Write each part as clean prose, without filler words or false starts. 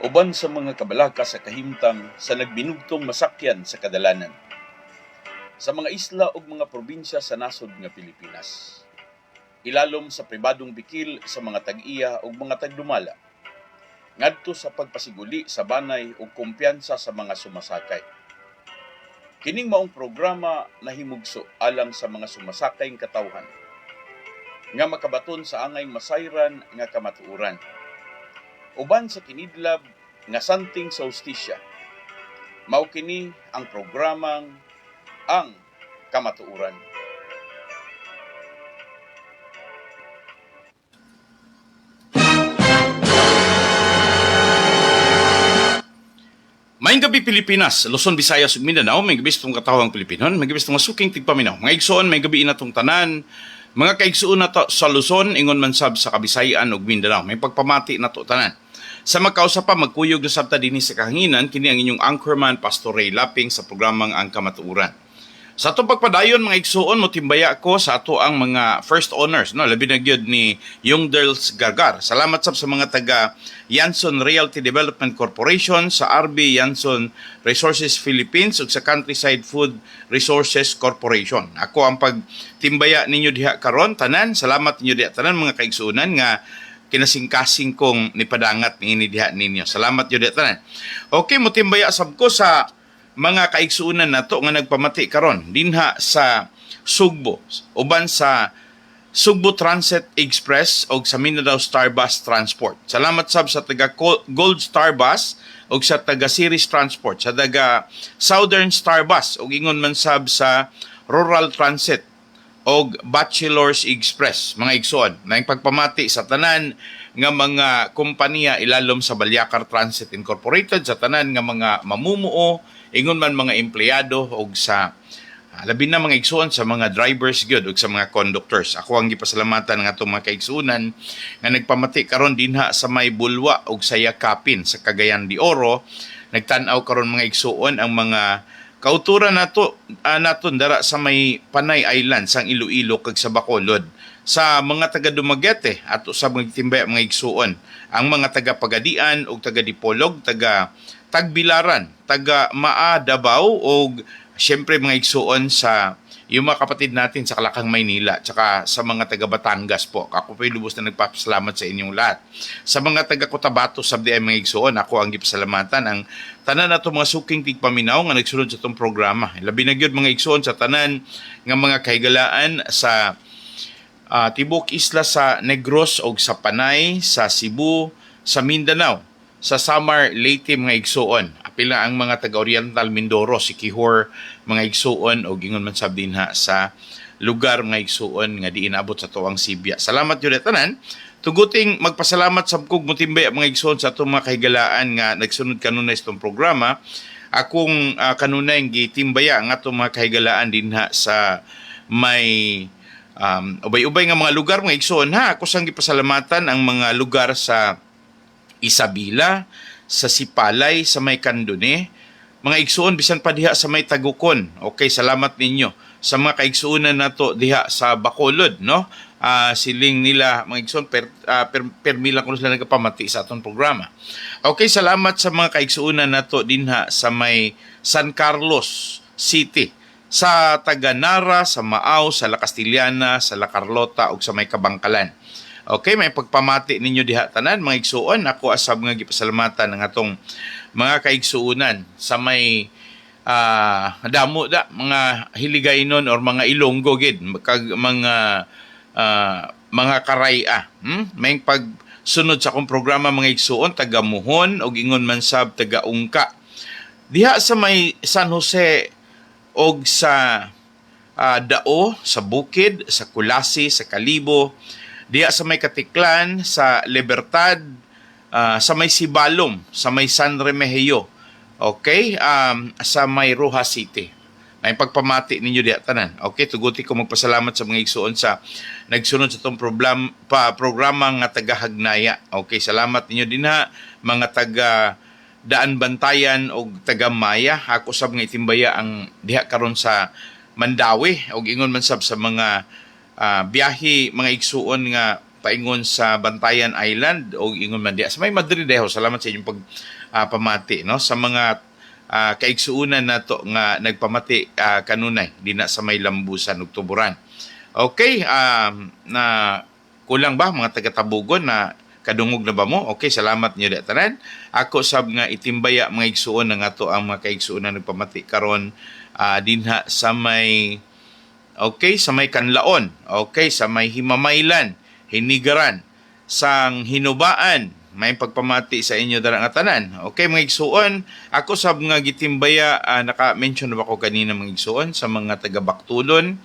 uban sa mga kabalaka sa kahimtang sa nagbinugtong masakyan sa kadalanan sa mga isla ug mga probinsya sa nasod nga Pilipinas. Ilalom sa pribadong bikil sa mga tag-iya ug mga tagdumala ngadto sa pagpasiguli sa banay ug kumpiyansa sa mga sumasakay. Kining maong programa nahimugso alang sa mga sumasakayng katawhan nga makabaton sa angay masayran nga kamatuoran. Uban sa kinidlab nga santing sa hustisya, mao kini ang programang ang kamatuoran. Maayong gabi Pilipinas, Luzon, Visayas ug Mindanao, may gabi itong katawang Pilipinon, may gabi itong masuking tigpaminaw. Mga igsoon, may gabi inatong tanan, mga kaigsoon na to sa Luzon, ingon man sab sa Kabisayan ug Mindanao. May pagpamati na to tanan. Sa magkausa pa, magkuyog na sabta dinhi sa kahanginan, kini ang inyong anchorman, Pastor Ray Laping sa programang Ang Kamatuoran. Sa atong pagpadayon mga igsoon, motimbaya ko sa ato ang mga first honors, no, labi na gyud ni Yung Girls Gargar. Salamat sab sa mga taga Yanson Realty Development Corporation, sa RB Yanson Resources Philippines ug sa Countryside Food Resources Corporation. Ako ang pagtimbaya ninyo diha karon tanan. Salamat ninyo diha tanan mga kaigsuonan nga kinasingkasing kong nipadangat ni diha ninyo. Salamat yo diha tanan. Okay, motimbaya sab ko sa mga kaigsuunan nato nga nagpamati karon dinha sa Sugbo uban sa Sugbo Transit Express o sa Mindanao Star Bus Transport. Salamat sab sa taga Gold Star Bus o sa taga Series Transport, sa taga Southern Star Bus o ingon man sab sa Rural Transit o Bachelor's Express. Mga igsoon, na pagpamati sa tanan nga mga kompanya ilalom sa Balyakar Transit Incorporated, sa tanan nga mga mamumuo, ingon man mga empleyado o sa labi na mga igsuon sa mga drivers gyud ug sa mga conductors. Ako ang gipasalamatan ng atong mga kaigsuonan nga nagpamati karon dinha sa may Bulwa ug sa Yakapin sa Cagayan de Oro. Nagtan-aw karon mga igsuon ang mga kauturan naton dara sa may Panay Island sang Iloilo kag sa Bacolod. Sa mga taga Dumaguete at sa mga timbay mga igsuon, ang mga taga Pagadian ug taga Dipolog, taga Tagbilaran, taga Maa, Davao ug syempre mga igsuon sa yung mga kapatid natin sa Kalakang, Maynila, tsaka sa mga taga Batangas po. Ako po lubos na nagpapasalamat sa inyong lahat. Sa mga taga Cotabato, sabdi ay mga igsuon, ako ang gipasalamatan ang tanan na mga suking tigpaminaw nga nagsunod sa itong programa. Labi na gyud mga igsuon sa tanan nga mga kahigalaan sa Tibok Isla sa Negros o sa Panay, sa Cebu, sa Mindanao, sa Samar, Leyte mga igsuon. Apila ang mga taga-Oriental Mindoro, si Kihor mga igsuon o gingon man sab dinha sa lugar mga igsuon nga di inabot sa tuwang Sibya. Salamat yun tanan. Tuguting magpasalamat sa kog motimbay mga igsuon sa atong mga kahigalaan nga nagsunod kanunay sa itong programa. Akong kanunay gitimbaya ang atong mga kahigalaan dinha sa may ubay-ubay nga mga lugar mga igsuon ha. Ako sang gipasalamatan ang mga lugar sa Isabela, sa Sipalay, sa may Candone, mga igsuon bisan pa diha sa may Tagukon. Okay, salamat ninyo sa mga kaigsuonan nato diha sa Bacolod, no? Siling nila mga igsuon permila kuno sila nagapamati sa aton programa. Okay, salamat sa mga kaigsuonan nato dinha sa may San Carlos City, sa Taganara, sa Maaw, sa La Castillana, sa La Carlota ug sa may Kabangkalan. Okay, may pagpamati ninyo diha tanan mga igsuon. Ako asab nga gipasalamatan ng atong mga kaigsuonan sa may damo da mga Hiligaynon or mga Ilonggo gid kag mga Karaya. May pagsunod sa akong programa mga igsuon taga Muhon og ingon man sab taga Ungka. Diha sa may San Jose og sa Dao, sa Bukid, sa Kulasi, sa Kalibo, diya sa may Katiklan, sa Libertad, sa may Sibalom, sa may San Remigio, okay, sa may Rojas City. May pagpamati ninyo diya tanan. Okay, tuguti ko magpasalamat sa mga igsuon sa nagsunod sa itong programa nga taga-Hagnaya. Okay, salamat ninyo din ha, mga taga Daan Bantayan o taga Maya. Ako sab nga itimbaya ang diha karon sa Mandawi o ingon man sab sa mga biyahe mga igsuon nga paingon sa Bantayan Island o ingon man diha sa may Madrid deho. Salamat sa inyong pamati no sa mga kaigsuunan nato nga nagpamati kanunay dina sa may Lambusan ug Tuburan. Okay, na kulang ba mga taga-Tabugon na kadungog na ba mo? Okay, salamat niyo da tanan. Ako sab nga itimbaya mga igsuon nga ato ang mga kaigsuon na nagpamati karon dinha sa may sa may Kanlaon, sa may Himamaylan, Hinigaran, sang Hinubaan, may pagpamati sa inyo dara nga tanan. Okay, mga igsuon, ako sab nga gitimbaya naka-mention na ba ko kanina mga igsuon sa mga taga Baktulon,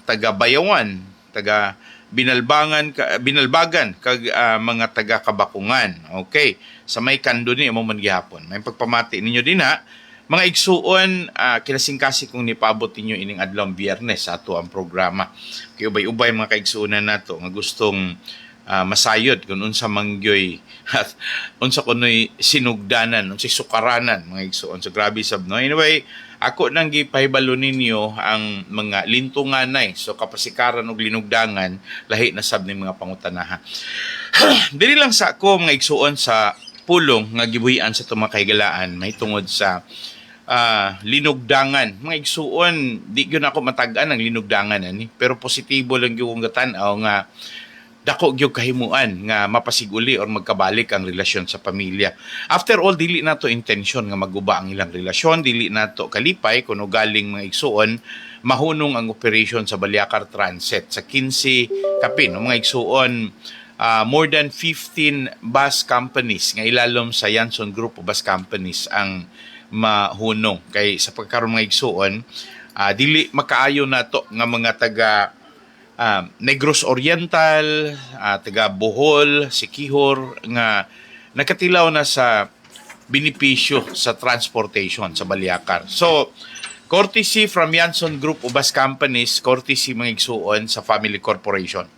taga Bayawan, taga Binalbagan kag mga taga Kabakungan. Okay, sa may Kanduni mo man gihapon. May pagpamati ninyo dinha. Mga igsuon, kinasingkasi kong nipabot ninyo ining adlawng Biyernes sa ato ang programa. Kay ubay-ubay mga kaigsuonan nato nga gustong masayod kung unsa mangyoy at unsa kunoy sinugdanan, unsa sukaranan mga igsuon. So grabe sab no. Anyway, ako nang gipahibalo ninyo ang mga lintunganay. So kapasikaran og linugdangan lahi na sab ning mga pangutanaha. Dili lang sa ako mga igsuon sa pulong nga gibuhian sa itong mga kahigalaan may tungod sa linugdangan. Mga igsuon, di yun ako matag-an ang linugdangan ani, pero positibo lang yung gatan-aw nga dako gyud kahimuan nga mapasiguli or magkabalik ang relasyon sa pamilya. After all, dili nato intention nga maguba ang ilang relasyon, dili nato kalipay kuno galing mga igsuon mahunong ang operation sa Baliakar Transit sa 15 kapin mga igsuon. More than 15 bus companies nga ilalom sa Yanson Group of Bus Companies ang mahunong kay sa pagkaron mga igsuon dili makaayo nato nga mga taga Negros Oriental, taga Bohol, Siquijor nga nakatilaw na sa benepisyo sa transportation sa Baliakar. So, courtesy from Yanson Group of Bus Companies, courtesy mga igsuon sa Family Corporation.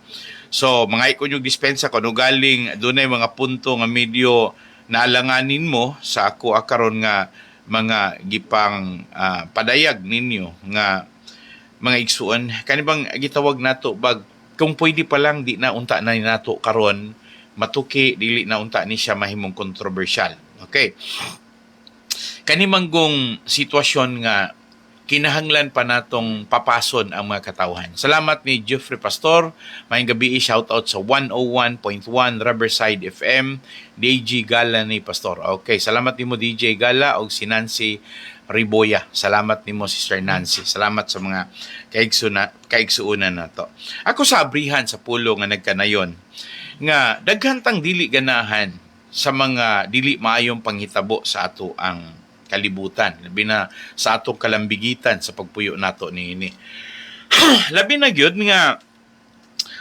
So, mga ikon yung dispensa ko, no galing doon ay mga punto nga medyo naalanganin mo sa ako akaron nga mga gipang padayag ninyo nga mga igsuon kanibang gitawag nato bag kung pwede pa lang di na unta na nato karon matuki dili na unta ni siya mahimong kontrobersyal. Okay, kanimanggong sitwasyon nga kinahanglan pa natong papason ang mga katawhan. Salamat ni Jeffrey Pastor. Mayong gabi, shout out sa 101.1 Riverside FM, DJ Gala ni Pastor. Okay, salamat nimo DJ Gala og si Nancy Riboya. Salamat nimo Sister Nancy. Salamat sa mga kaigsuunan nato. Ako sa abrihan sa pulo nga nagkanayon nga daghantang dili ganahan sa mga dili maayong panghitabo sa ato ang kalibutan, labi na sa atong kalambigitan sa pagpuyo nato niini. Labi na gyud nga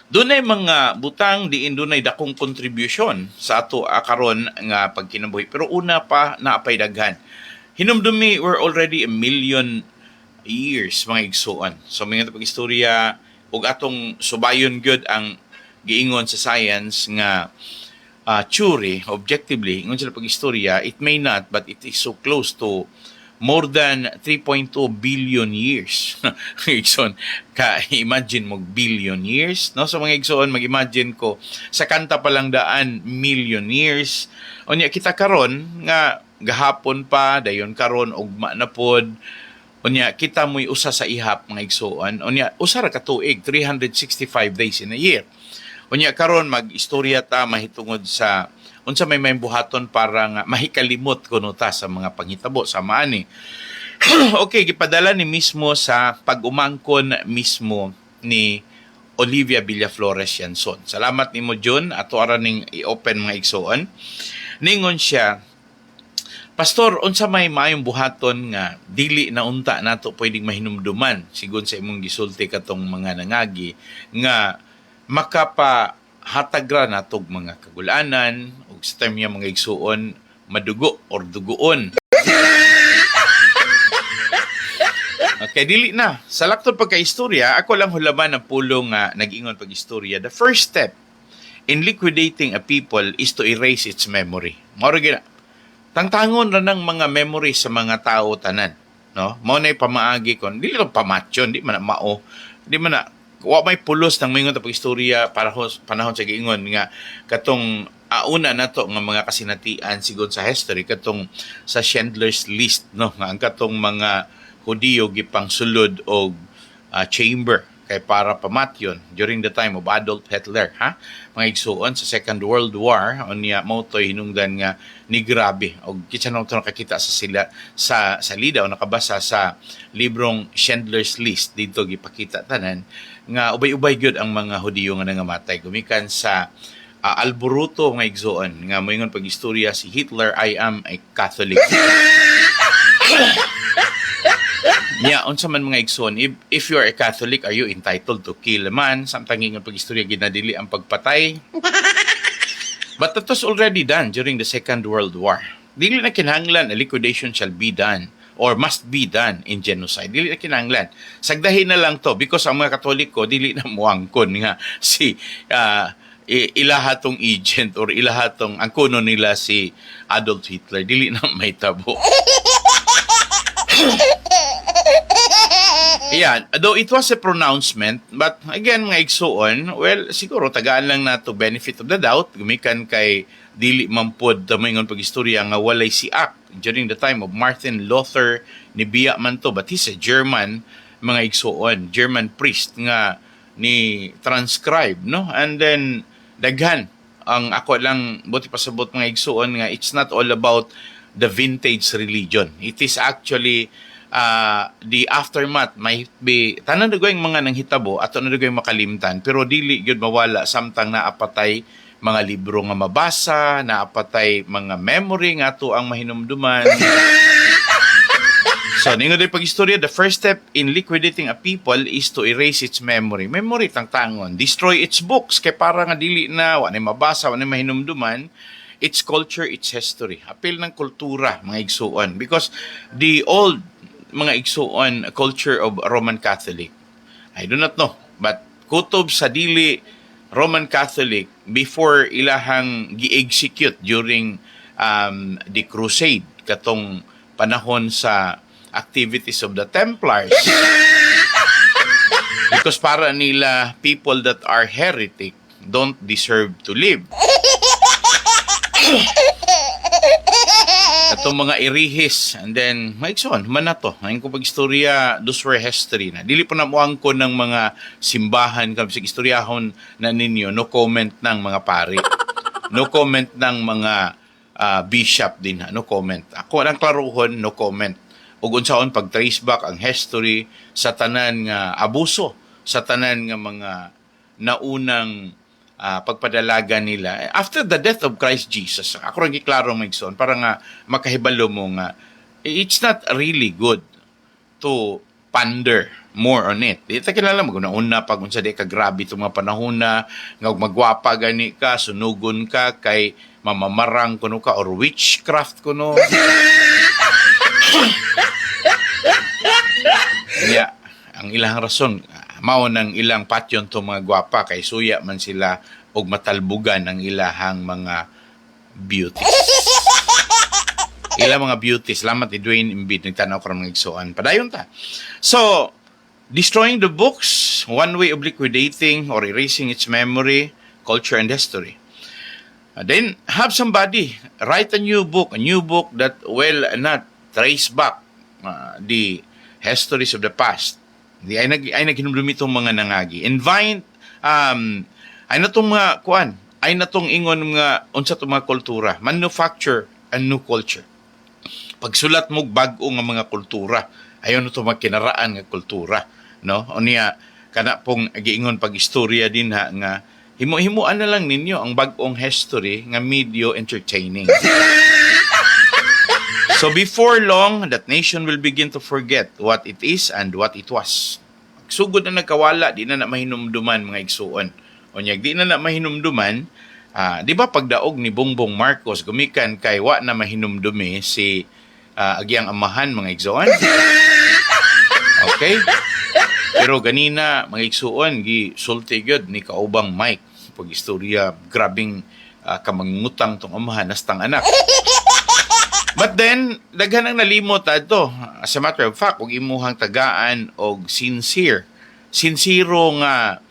dunay mga butang diin dunay dakong contribution sa ato karon nga pagkinabuhi, pero una pa naapay daghan. Hinumdumi we're already 1 million years mga igsuon. So mga pag-istorya ug atong subayon gyud ang giingon sa science nga theory, objectively, ngun sila pag-istorya, it may not, but it is so close to more than 3.2 billion years. Igsoon, imagine mo billion years, no? So mga igsoon, mag-imagine ko, sa kanta pa lang daan, million years. O niya, kita karon nga, gahapon pa, dayon karon ugma na pod. O niya, kita mo'y usa sa ihap, mga igsoon. O niya, usa ra ka tuig, 365 days in a year. Unya karon mag-istorya ta mahitungod sa unsa may buhaton para nga mahikalimot kuno ta sa mga panghitabo sa maani. Okay, gipadala ni mismo sa pag-umangkon mismo ni Olivia Villaflores Yanson. Salamat nimo John, ato ara ning i-open mga igsoon. Ningon siya, Pastor, unsa may maayong buhaton nga dili na unta nato pwedeng mahinumduman sigon sa imong gisulti katong mga nangagi nga makapahatag natog mga kagulanan o sa time niya mga igsuon madugo or duguon. Okay, dili na. Sa laktod pagka-istorya, ako lang hulaman ang pulong nga nag-ingon pag-istorya. The first step in liquidating a people is to erase its memory. Mao gina. Tangtangon ra ng mga memory sa mga tao tanan, no? Mao nay pamaagi kon dili lang pamatyon, di man na mao, di man na wa may pulos ng mingon tapos istorya para panahon sa giingon nga katong una na to nga mga kasinatian sigod sa history katong sa Schindler's List, no, nga ang katong mga Hudiyo gipang sulod og chamber kay para pamatyon during the time of Adolf Hitler, ha, mga igsuon sa Second World War. Unya mao toy hinungdan nga ni grabe og kitsa nang nakakita sa sila sa salida o nakabasa sa librong Schindler's List. Dito gipakita tanan nga ubay-ubay gyud ang mga Hudiyo nga nangamatay gumikan sa alboroto nga igsuon nga moingon pag-istorya si Hitler, I am a Catholic. Yeah, unsa man mga igsoon, if you are a Catholic, are you entitled to kill a man? Samtang nga pag-istorya ginadili ang pagpatay. But that was already done during the Second World War. Dili na kinahanglan a liquidation shall be done or must be done in genocide. Dili na kinahanglan. Sagdahin na lang to because ang mga Katoliko dili na muangkon nga si ilahatong agent or ilahatong ang kuno nila si Adolf Hitler. Dili na may tabo. Yeah, though it was a pronouncement, but again, mga igsuon, well, siguro tagaan lang na to benefit of the doubt, gumikan kay dili mampod tamingon pag-istorya nga walay si Ak during the time of Martin Luther ni biya man to, but he's a German, mga igsuon, German priest nga ni transcribe, no? And then daghan ang ako lang buti pasabot mga igsuon nga it's not all about the vintage religion. It is actually the aftermath might be tanan dugoy mga nanghitabo ato na dugoy makalimtan pero dili gyud mawala samtang naapatay mga libro nga mabasa, naapatay mga memory nga ato ang mahinumduman. So ningon day pag-istorya, the first step in liquidating a people is to erase its memory. Memory tangtangon, destroy its books kay para nga dili na wa na mabasa, wa na mahinumduman. Its culture, its history. Apil ng kultura mga igsuon because the old mga igsuon culture of Roman Catholic, I do not know, but kutob sa dili Roman Catholic before ilahang gi-execute during the crusade katong panahon sa activities of the Templars because para nila people that are heretic don't deserve to live. Itong mga irihis and then maigsoon man na to ngayon ko pag-istorya those were history na dili po na muangkon ng mga simbahan kam sa istoryahon na ninyo, no comment ng mga pari, no comment ng mga bishop din, no comment. Ako ang klaruhon, no comment. Ug unsaon pag trace back ang history sa tanan nga abuso, sa tanan nga mga naunang pagpadalaga nila after the death of Christ Jesus. Ako rin giklaro magson para nga makahibalo mo nga it's not really good to ponder more on it. Ito kilala mo una pag unsa di ka grabe itong mga panahon na nga magwapa gani ka, sunugon ka kay mamamarang kuno ka or witchcraft kuno. Yeah, ang ilang rason mao nang ilang patyon to mga gwapa kay suya man sila og matalbugan ang ilahang mga beauties. Ilang mga beauties, salamat ni Dwayne Imbit nagtanaw ko ng igsuan. Padayon ta. So, destroying the books, one way of liquidating or erasing its memory, culture, and history. Then, have somebody write a new book that will not trace back the histories of the past. Di ay naghinumdumi itong mga nangagi. Invite, ay natong mga kuan, ay natong ingon nga unsa itong mga kultura. Manufacture a new culture. Pagsulat mo bag-o nga mga kultura, ayon ito mga kinaraan nga kultura. No? O niya, kana pong giingon pag-istorya din ha, nga himo-himuan na lang ninyo ang bag-ong history nga medyo entertaining. So before long, that nation will begin to forget what it is and what it was. Sugod na nagkawala, di na mahinumduman mga igsuon. O nyag, di na mahinumduman, di ba pagdaog ni Bongbong Marcos, gumikan kay wa na mahinumdumi si agyang amahan mga igsuon. Okay? Pero ganina, mga igsuon, gisulti gyud ni kaubang Mike. Pag-istorya, grabing kamangutang tong amahan, nastang anak. But then, daghan ang nalimot ato. As a matter of fact, kung imuhang tagaan og sincere sinsiro nga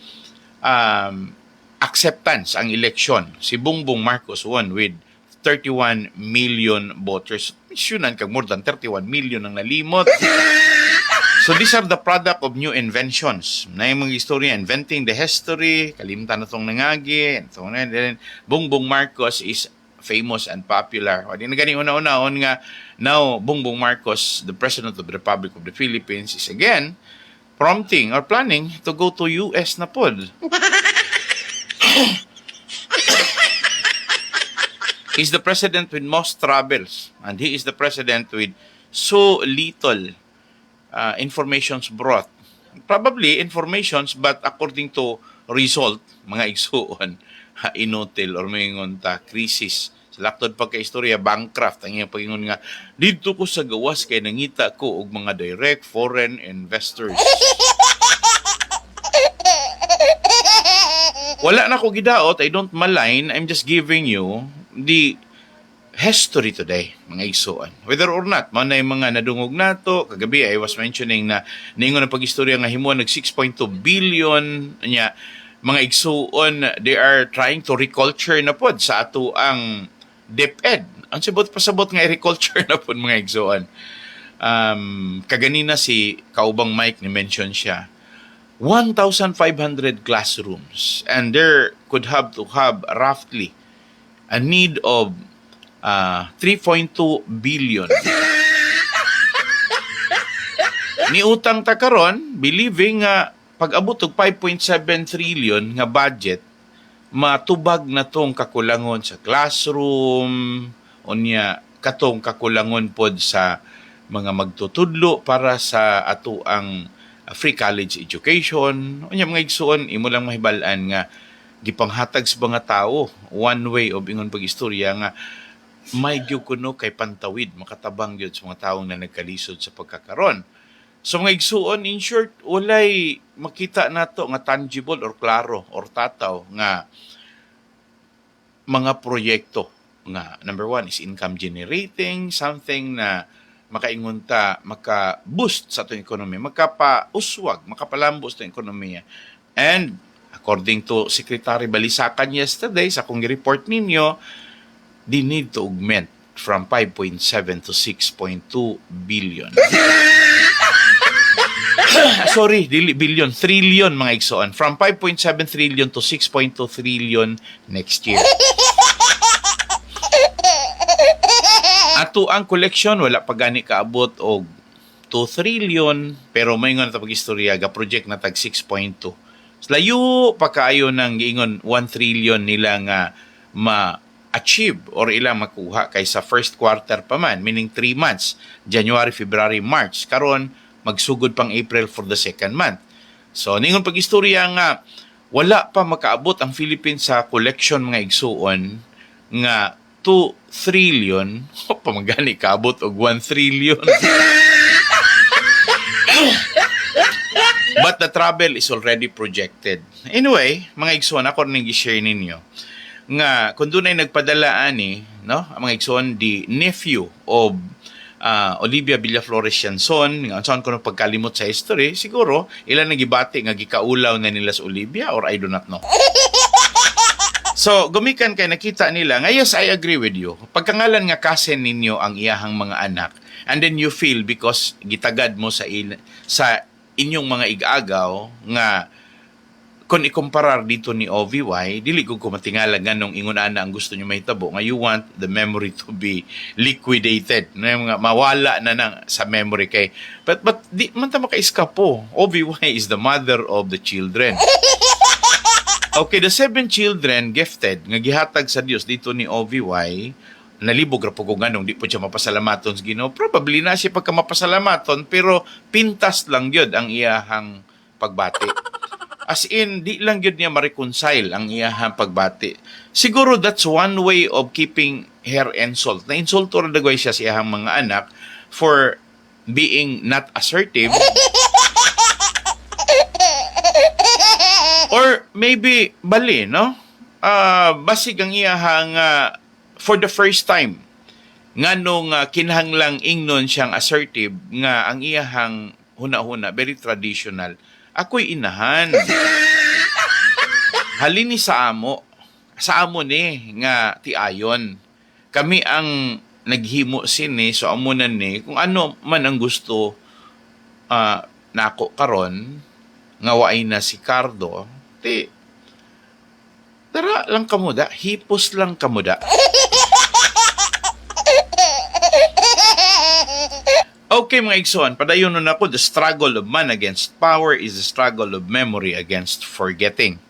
acceptance ang eleksyon. Si Bongbong Marcos won with 31 million voters. Misyunan kag more than 31 million ang nalimot. So these are the product of new inventions. Na yung mga istorya, inventing the history, kalimtan na itong nangagi, Bongbong Marcos is famous and popular. O di na gani una-unaon nga, now Bongbong Marcos, the President of the Republic of the Philippines, is again prompting or planning to go to US na pod. He's the president with most travels, and he is the president with so little informations brought. Probably informations, but according to result, mga igsuon, inutil or mayingon ta, krisis. Sa laktod pagka-istorya, bankrupt. Ang iyang pagingon nga, dito ko sa gawas kay nangita ko og mga direct foreign investors. Wala na ko gidaot, I don't malign, I'm just giving you the history today, mga igsuon. Whether or not, man na yung mga nadungog nato, kagabi I was mentioning na ningon ang pag-istorya nga himuan nag 6.2 billion niya, mga igsuon, they are trying to reculture na pod sa ato ang DepEd. Ang pasabot nga reculture na pod, mga igsuon. Kaganina si Kaubang Mike ni mention siya, 1,500 classrooms, and there could have to have roughly a need of 3.2 billion. Niutang ta karon, believing nga pag-abot og 5.7 trillion nga budget, matubag na tong kakulangon sa classroom, unya katong kakulangon pod sa mga magtutudlo para sa ato ang free college education. Unya mga igsuon, imo lang mahibal-an nga gipanghatag sa mga tao, one way of ingon pag-istorya nga may gyud kuno kay pantawid, makatabang gyud sa mga taong na nagkalisod sa pagkakaron. So mga igsuon, in short, walay makita nato nga tangible or klaro or tataw nga mga proyekto nga number one is income generating, something na makaingon ta, maka-boost sa atong ekonomiya, makapauswag, makapalambos sa ekonomiya. And according to Secretary Balisacan yesterday, sa kong report ninyo, they need to augment from 5.7 to 6.2 billion. Sorry, billion, trillion mga igsoon. From 5.7 trillion to 6.2 trillion next year. Ato ang collection, wala pa gani kaabot og 2 trillion, pero may nga na pag-istorya, ga-project na tag 6.2. Layo pa kaayo ng giingon 1 trillion nila nga ma-achieve or ilang makuha kaysa first quarter pa man, meaning 3 months, January, February, March. Karon magsugod pang April for the second month. So, ningon pag-istorya nga, wala pa makaabot ang Philippines sa collection mga igsuon nga 2 trillion, o pamagani kaabot og 1 trillion. But the travel is already projected. Anyway, mga igsuon, ako rin i-share ninyo nga kung doon ay nagpadala ani, no? Ang mga igsuon, the nephew of Olivia Villaflores Yanson, nga saan ko nung pagkalimot sa history, siguro, ilan nagibati nga gikaulaw na nila sa Olivia or I do not know. So, gumikan kay nakita nila, nga yes, I agree with you. Pagkangalan nga cousin ninyo ang iyahang mga anak, and then you feel because gitagad mo sa inyong mga igagaw nga kung ikumparar dito ni OVY, dili ko matingala nga nung ingon ana ang gusto nyo mahitabo nga you want the memory to be liquidated, nga mawala na sa memory kay but di man ta makaiskapo. OVY is the mother of the children. Okay, the 7 children gifted nga gihatag sa Dios dito ni OVY, nalibog ra po ko ganong di po siya mapasalamaton sa Ginoo. Probably na siya pagka mapasalamaton, pero pintas lang yun ang iyahang pagbati. As in, di lang yun niya ma-reconcile ang iyahang pagbati. Siguro that's one way of keeping her insult. Na-insulto rin dagway siya sa iyahang mga anak for being not assertive. Or maybe, bali, no? Basig ang iyahang for the first time nga nung kinahanglang ingnon siyang assertive nga ang iyahang huna-huna very traditional ako'y inahan. Halini sa amo ni nga ti ayon. Kami ang naghimo sini so amunan ni kung ano man ang gusto nako karon nga waay na si Cardo ti tara lang kamuda, hipos lang kamuda. Okay mga igsoon, padayon nun ako, the struggle of man against power is the struggle of memory against forgetting.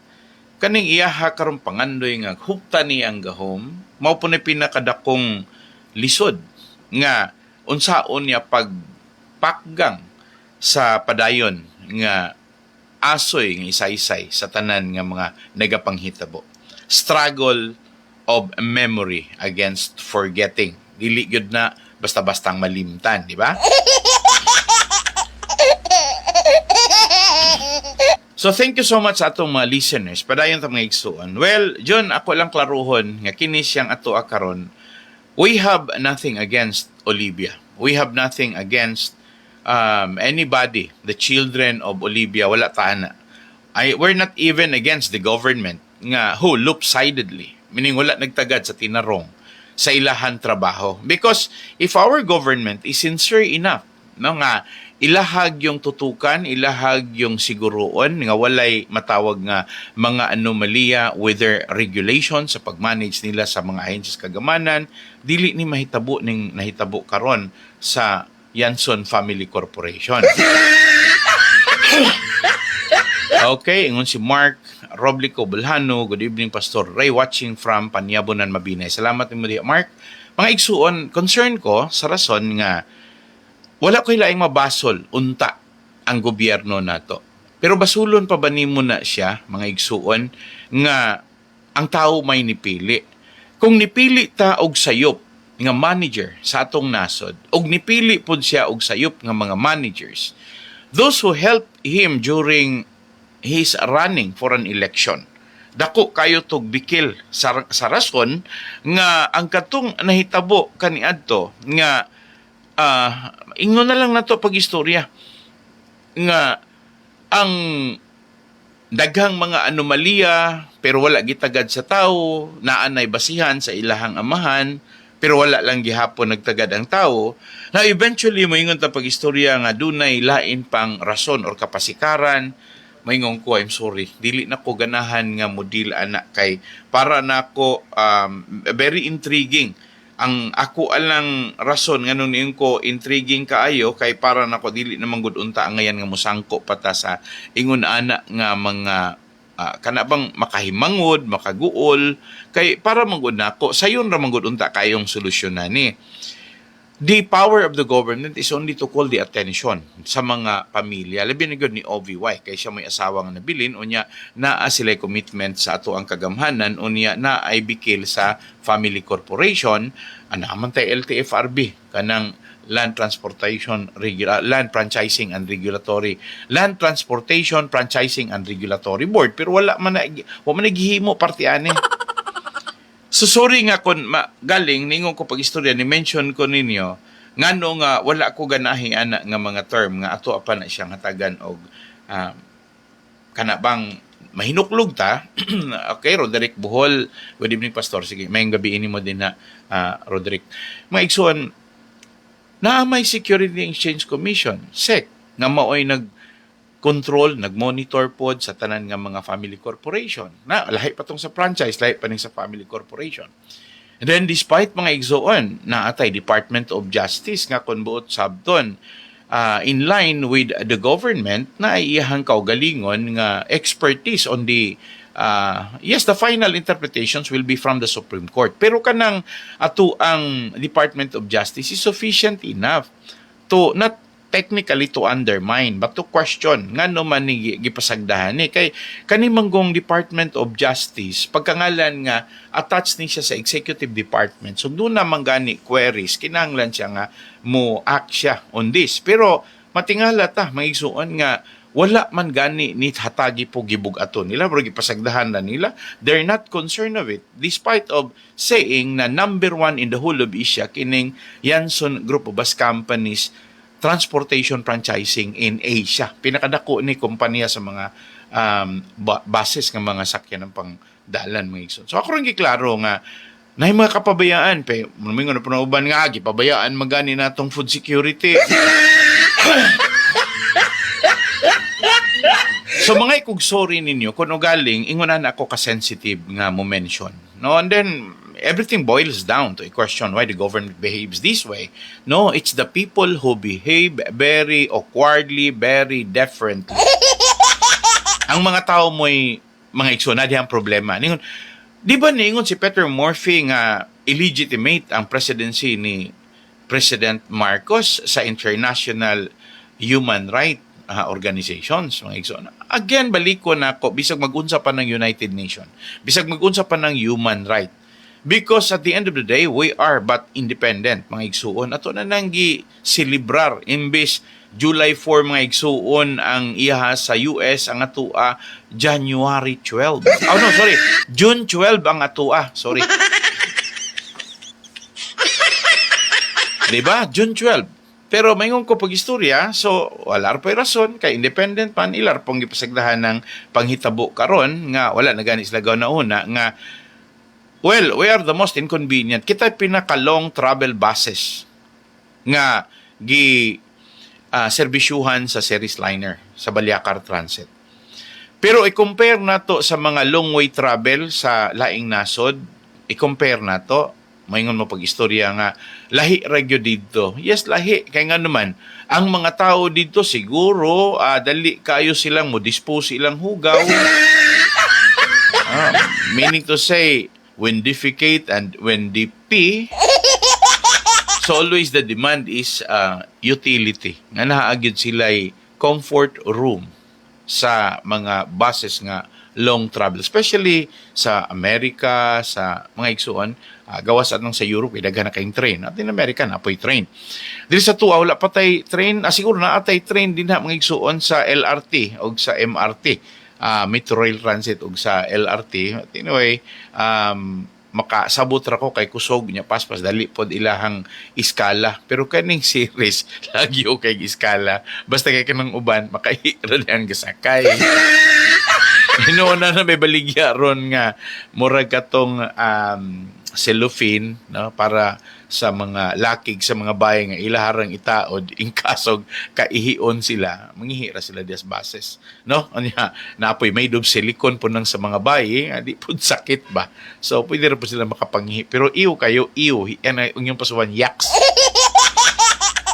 Kaning iyaha karong pangandoy nga hupta ni ang gahom, mao po na pinakadakong lisod nga unsaon niya pagpakgang sa padayon nga asoy nga isaysay sa tanan nga mga nagapanghitabo. Struggle of memory against forgetting. Dili gyud na basta-bastang malimtan, di ba? So thank you so much sa atong mga listeners. Padayon ta mga igsuon. Well, John, ako lang klaruhon nga kini siyang ato karon. We have nothing against Olivia. We have nothing against anybody, the children of Olivia, wala ta ana. We're not even against the government nga who lopsidedly, meaning wala nagtagad sa tinarong sa ilahan trabaho. Because if our government is sincere enough, no, nga ilahag yung tutukan, ilahag yung siguroon, nga walay matawag nga mga anomalya with their regulations sa pag-manage nila sa mga agencies kagamanan, dili ni mahitabo ning nahitabo karon sa Yanson Family Corporation. Okay, ingon si Mark Roblico Bulhano. Good evening, Pastor Ray, watching from Panyabonan, Mabinay. Salamat mo diya, Mark. Mga igsuon, concern ko sa rason nga wala ko ilaing mabasol unta ang gobyerno nato. Pero basulon pa ba nimo na siya, mga igsuon, nga ang tao may nipili. Kung nipili ta og sayop nga manager sa atong nasod, og nipili pod siya og sayop nga mga managers, those who helped him during his running for an election, dako kayo tog bikil sa rason nga ang katong nahitabo kaniadto nga ingon na lang nato pag-istorya nga ang daghang mga anomalya pero wala gitagad sa tao, naanay basihan sa ilahang amahan pero wala lang gihapon nagtagad ang tao, na eventually moingon ta pag-istorya nga dunay lain pang rason or kapasikaran. Maingong ko, I'm sorry, dili na ko ganahan nga model anak kay para na ko very intriguing. Ang ako alang rason nga nung niyon ko intriguing kaayo kay para na ko dili na manggud unta ang ngayan nga musangko pata sa ingon ana nga mga kana bang makahimangod, makaguol kay para manggud nako sayon ra manggud unta kayong solusyonan ni. The power of the government is only to call the attention sa mga pamilya. Labi na ni OVY, kay siya may asawa nga nabilin, unya naa sila commitment sa ato ang kagamhanan, unya na ay bikil sa family corporation, anaman tayo LTFRB, kanang Land Transportation, Land Franchising and Regulatory Board. Pero wala man naghihimo partiane. So sorry nga kung galing ningon ko pag-istorya ni mention ko ninyo ngano nga wala ko ganahi ana nga mga term nga ato pa na siyang hatagan og kana bang mahinuklog ta. Okay, Roderick Buhol, good evening Pastor. Sige, mayong gabi ini mo din na Roderick. Mga igsoon, na may Security and Exchange Commission, SEC, nga maoy nag-control, nag-monitor pod sa tanan nga mga family corporation. Na, lahi pa tong sa franchise, lahi pa ning sa family corporation. And then, despite mga igsoon, na atay Department of Justice nga kun buot sabton, in line with the government, na iyahang kaugalingon nga expertise on the yes, the final interpretations will be from the Supreme Court. Pero kanang ato ang Department of Justice is sufficient enough to not technically to undermine but to question nga no man ni gipasagdahan ni kay kani manggong Department of Justice pagkangalan nga attached ni siya sa Executive Department, so doon na manggani queries kinahanglan siya nga mo act siya on this. Pero matingala ta maigsuon nga wala man gani ni hatagi po gibug-aton nila, pero gipasagdahan na nila. They're not concerned of it, despite of saying na number one in the whole of Asia, kining Yanson Group of Bus Companies transportation franchising in Asia. Pinakadako ni kompanya sa mga bases ng mga sakyan ng pangdalan mga igsoon. So ako rin giklaro nga na mga kapabayaan pe mga na punuban nga gipabayaan magani natong food security. So mga ikugsorry ninyo kung galing ingunan ako ka-sensitive nga mo mention. No, and then everything boils down to a question why the government behaves this way. No, it's the people who behave very awkwardly, very differently. Ang mga tao mo'y mga iksuna dihang problema. Ningon, di ba ningon si Peter Murphy nga illegitimate ang presidency ni President Marcos sa international human rights organizations, mga iksuna. Again, balik ko na ako, bisag mag-unsa pa ng United Nations, bisag mag-unsa pa ng human right. Because at the end of the day, we are but independent, mga igsuon. Ato na nanggi silibrar, imbes July 4, mga igsuon, ang iha sa US, ang atua, January 12. Oh no, sorry. June 12 ang atua. Sorry. Diba? June 12. Pero mayroon ko pag-istorya, so wala pa rason, kay independent pan, ilar pong gipasagdahan ng panghitabo karon nga wala na gani sila na una, nga well, we are the most inconvenient. Kita pinaka-long travel buses nga serbisyuhan sa series liner sa Balyacar Transit. Pero i-compare nato sa mga long way travel sa laing nasod, i-compare nato, mayngon mo pag-istorya nga, lahi regyo dito. Yes, lahi. Kaya nga naman, ang mga tao dito siguro, dali kayo silang mo dispose ilang hugaw. Meaning to say, when defecate and when they pee, so always the demand is utility. Nga naagid sila'y comfort room sa mga buses nga long travel. Especially sa Amerika, sa mga igsuon, gawas atong sa Europe, daghan na kayong train. At in America, napoy train. Dili sa tuwa, wala patay train. Siguro na atay train din na mga igsuon sa LRT o sa MRT. Metro Rail Transit o sa LRT. Anyway, makasabot ra ko kay kusog niya paspas dali pod ilahang iskala, pero kaning series lagi o kay iskala basta kay kanang uban makaira ang gasakay. Inoon na may baligya ron nga murag katong cellophane, no, para sa mga lakig sa mga bahay nga ilaharang itaod in kasog kaihion sila manghihira sila des bases, no, anya naapoy may dub silicone po nang sa mga bahay di pud sakit ba, so pwede ra po sila makapanghi, pero iyo kayo yan ang inyong pasuwan yaks.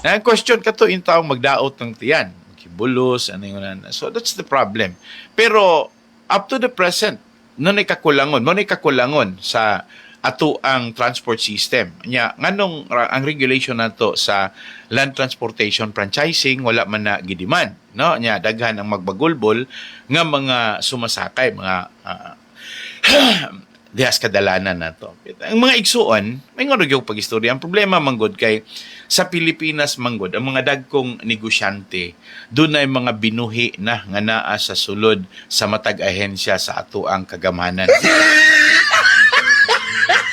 Na question ka to in taong magdaot ng tiyan kibulos ano yun, so that's the problem. Pero up to the present no nay kakulangon sa ato ang transport system. Nya nganong ang regulation nato sa land transportation franchising wala man na gidiman, no? Nya daghan ang magbagulbol nga mga sumasakay, mga dihas kadalanan nato. Ang mga igsuon, may ngorog pag-istorya. Ang problema manggod kay sa Pilipinas manggod ang mga dagkong negosyante dunay mga binuhi na nga naa sa sulod sa matag ahensya sa ato ang kagamanan.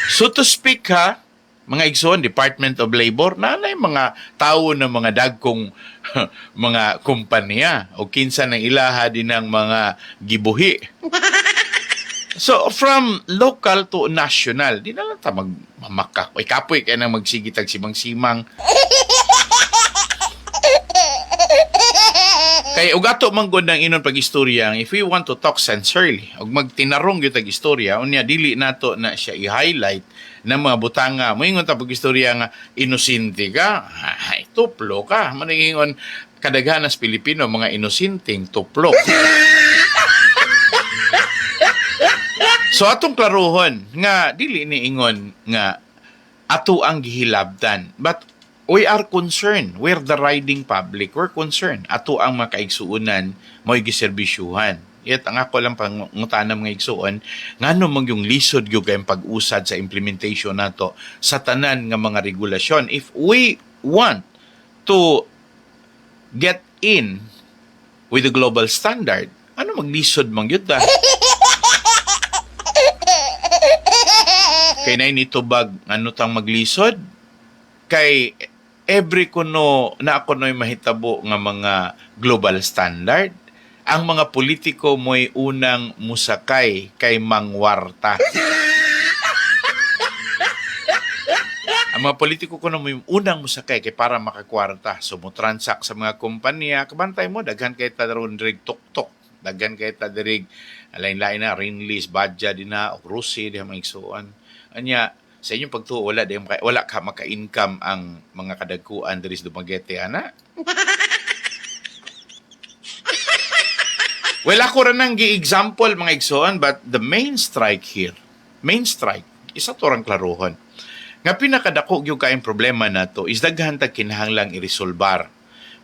So to speak ha, mga igsoon, Department of Labor, nanay mga tao ng mga dagkong mga kumpanya o kinsa ng ilaha din ng mga gibuhi. So from local to national, di na lang ta magmamakak. O kapoy kaya nang magsigitag simang-simang. Kaya ugato manggod ng inon pag-istorya, if we want to talk sincerely, ug magtinarong gyud tag istorya, unya dili nato na siya i-highlight ng mga butanga. Moingon ta pag-istorya nga inosente ka, ay tuplo ka. Maningon kadaghan sa Pilipino mga inosenteng tuplo. So atong klaruhon nga dili ni ingon nga ato ang gihilabtan, but we are concerned. We're the riding public. We're concerned. Ato ang mga kaigsuunan mo'y giserbisyuhan. Yet, ang ako lang pangutan ng mga igsuon, nga naman yung lisod yung kayong pag-usad sa implementation nato sa tanan nga mga regulasyon. If we want to get in with the global standard, ano maglisod mang yun da? Kay na initubag ano tang maglisod? Kay every kuno na ako no'y mahitabo nga mga global standard, ang mga politiko mo'y unang musakay kay mangwarta. Ang mga politiko ko na mo yung unang musakay kay para makakwarta. So, mo transact sa mga kumpanya. Kabantay mo, daghan kay taron dirig tuktok. Daghan kay tadirig lain-lain na, Rinlis, Badja, din na, o Rusi, di mga igsuan. Anya, sa inyong pagtuo, wala ka maka-income ang mga kadagkuan diri sa Dumaguete, ana? Well, ako rin ang gi-example, mga igsuan, but the main strike, isa to rang klaruhon. Nga pinakadako yung kayong problema na to is daghan tag kinahanglang i-resolbar.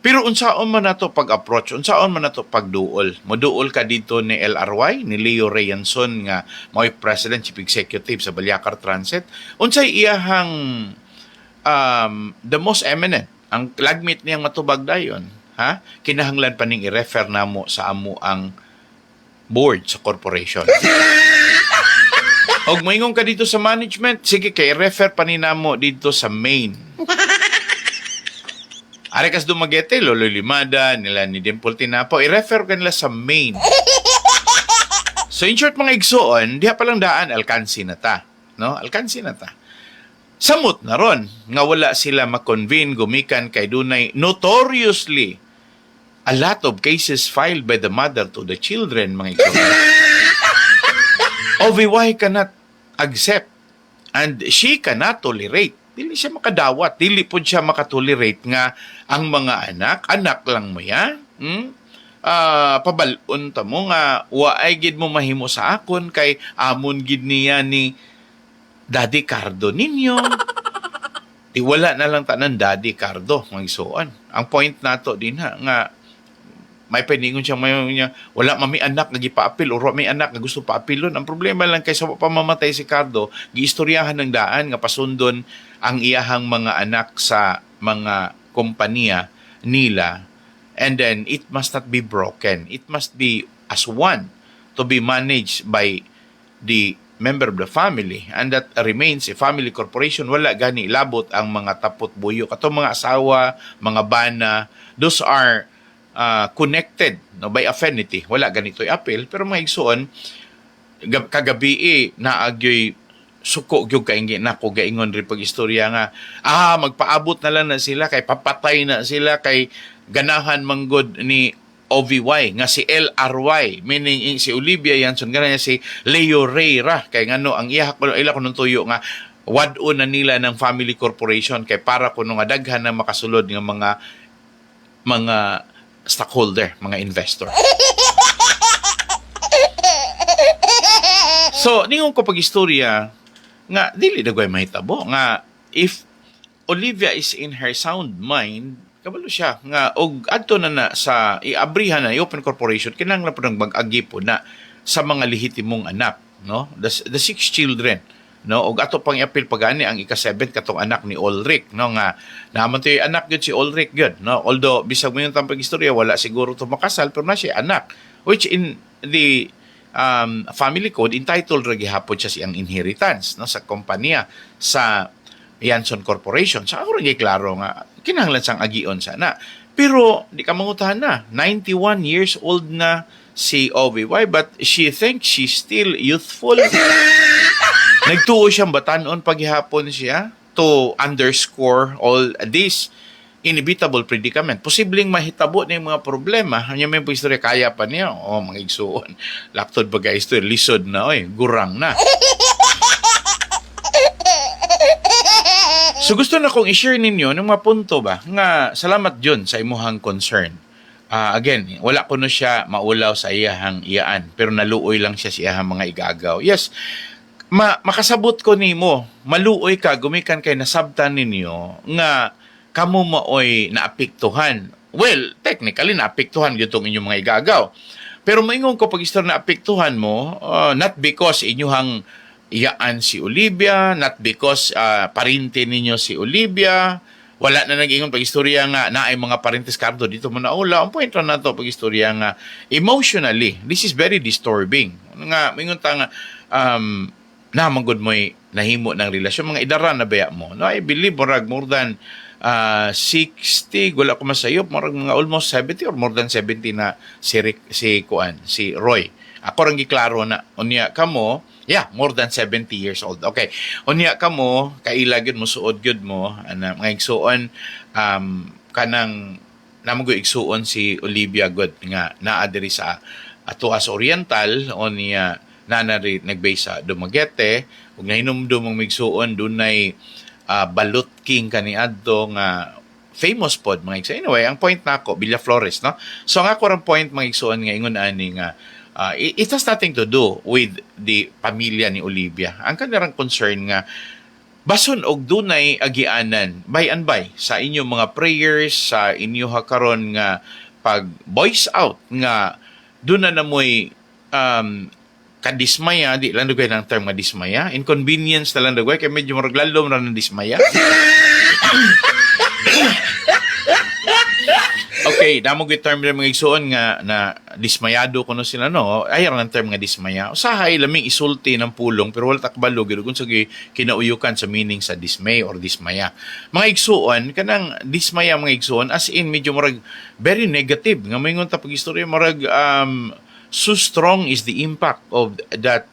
Pero unsaon man nato pag-approach, unsaon man nato pagduol. Moduol ka dito ni LRY, ni Leo Reyanson nga mao'y President Chief Executive sa Balyacar Transit. Unsay iyahang the most eminent, ang lagmit niyang matubag dayon, ha? Kinahanglan pa ning i-refer namo sa amo ang board sa corporation. Og moingon ka dito sa management, sige kay refer pa ni namo dito sa main. Are kas Dumaguete, Lolo Limada, nila ni Dimple Tinapo, i-refer ka nila sa main. So in short mga igsoon, diha pa lang daan, alkansi na ta. No? Alkansi na ta. Samot na ron, nga wala sila makonvene, gumikan kay dunay notoriously a lot of cases filed by the mother to the children, mga igsoon. OVY cannot accept and she cannot tolerate. Dili siya makadawat, dili po siya makatolerate nga ang mga anak lang mo yan. Pabalon ta mo nga, waay gid mo mahimo sa akon kay amon gid niya ni Daddy Cardo ninyo. Di wala na lang tanan Daddy Cardo, mga isuan. Ang point nato din ha, nga may peningon siya wala mami anak nga gipaapil o may anak nga gusto paapilon. Ang problema lang kay sa pamamatay si Cardo, giistoryahan ng daan nga pasundon ang iyahang mga anak sa mga kompanya nila, and then it must not be broken. It must be as one to be managed by the member of the family, and that remains a family corporation. Wala gani labot ang mga tapot buyo katong mga asawa, mga bana. Those are connected no, by affinity. Wala ganito'y appeal. Pero mga igsoon, kagabi naagyoy suko gyud kaingi nako gaingon ri pag-istorya nga magpaabot na lang na sila kay papatay na sila kay ganahan manggod ni OVY nga si LRY, meaning si Olivia Yanson, ganyan si Leo Reyra kay ngano ang ila ko nung tuyo nga wad-on na nila ng family corporation kay para kuno nga daghan na makasulod nga mga stockholder, mga investor. So, ningon ko pag-istorya nga dili dagway mahitabo nga if Olivia is in her sound mind, kabalo siya nga og adto na sa iabrihan na open corporation kinahanglan po nang mag-agi po na sa mga lehitimong anak, no? The 6 children, no? Og ato pang i-appeal pagani ang ika-7 katong anak ni Ulrich, no, nga naman to anak gyud si Ulrich gyud, no? Although bisag mo yung tampang istorya wala siguro to makasal pero na siya anak, which in the family code entitled ra gihapon siya siyang inheritance, no, sa kompanya sa Yanson Corporation. Sa ako rin klaro nga kinahanglan sang agion sana. Pero di ka mangutahan na 91 years old na si OVY, but she thinks she's still youthful. Nagtuo siyang batanon paghihapon siya to underscore all this inevitable predicament. Posibleng mahitabo na yung mga problema. Hanya may istorya kaya pa niya. Mga igsuon. Laktod ba guys to, lisod na, gurang na. So gusto na kong i-share ninyo ng mga punto ba nga salamat John sa imuhang concern. Again, wala ko no siya maulaw sa iyahang iyaan, pero naluoy lang siya sa iyahang mga igagaw. Yes, makasabot ko nimo, maluoy ka, gumikan kay nasabtan ninyo nga kamo maoy naapektuhan. Well, technically naapektuhan gyud tong inyong mga igagaw. Pero maingon ko pag istorya naapektuhan mo, not because inyuhang iyaan si Olivia, not because parente ninyo si Olivia. Wala na nag-ingon pag-istorya nga na ay mga parentes Cardo dito mo naula. Ang point na to pag-istorya nga emotionally, this is very disturbing. Nga, mingon ta nga, namanggod mo'y nahimo ng relasyon. Mga idara na baya mo. No, I believe more than 60, wala ko masayop, mga almost 70 or more than 70 na si Roy. Ako rin giklaro na, unya kamo, more than 70 years old. Okay. Unya kamo, kaila gyud mo, suod gyud mo, mga igsuon, kanang, namang igsuon si Olivia God, nga naa diri sa Tuas Oriental, unya, nanari nagbase sa Dumaguete, ug nahinumdum mong migsuon, dunay Balot King kaniadto nga famous pod mga igsoon. Anyway, ang point nako Villa Flores, no? So ang ako rang point mga igsoon nga ingon ani nga it has nothing to do with the pamilya ni Olivia. Ang kanang concern nga bason og dunay agianan by and by sa inyong mga prayers, sa inyo karon nga pag voice out nga duna na moy kadismaya, di lang dugay ng term nga dismaya. Inconvenience na lang dugay, kaya medyo maraglalom na ng dismaya. Okay, namog yung term na mga igsuon nga na dismayado kuno sila, no? Ayaw ng term nga dismaya. Usahay, laming isulti ng pulong, pero wala takbalo, kung sa kinauyukan sa meaning sa dismay or dismaya. Mga igsuon, kanang dismaya mga igsuon, as in, medyo marag very negative. Nga may ngon tapag istorya, marag so strong is the impact of that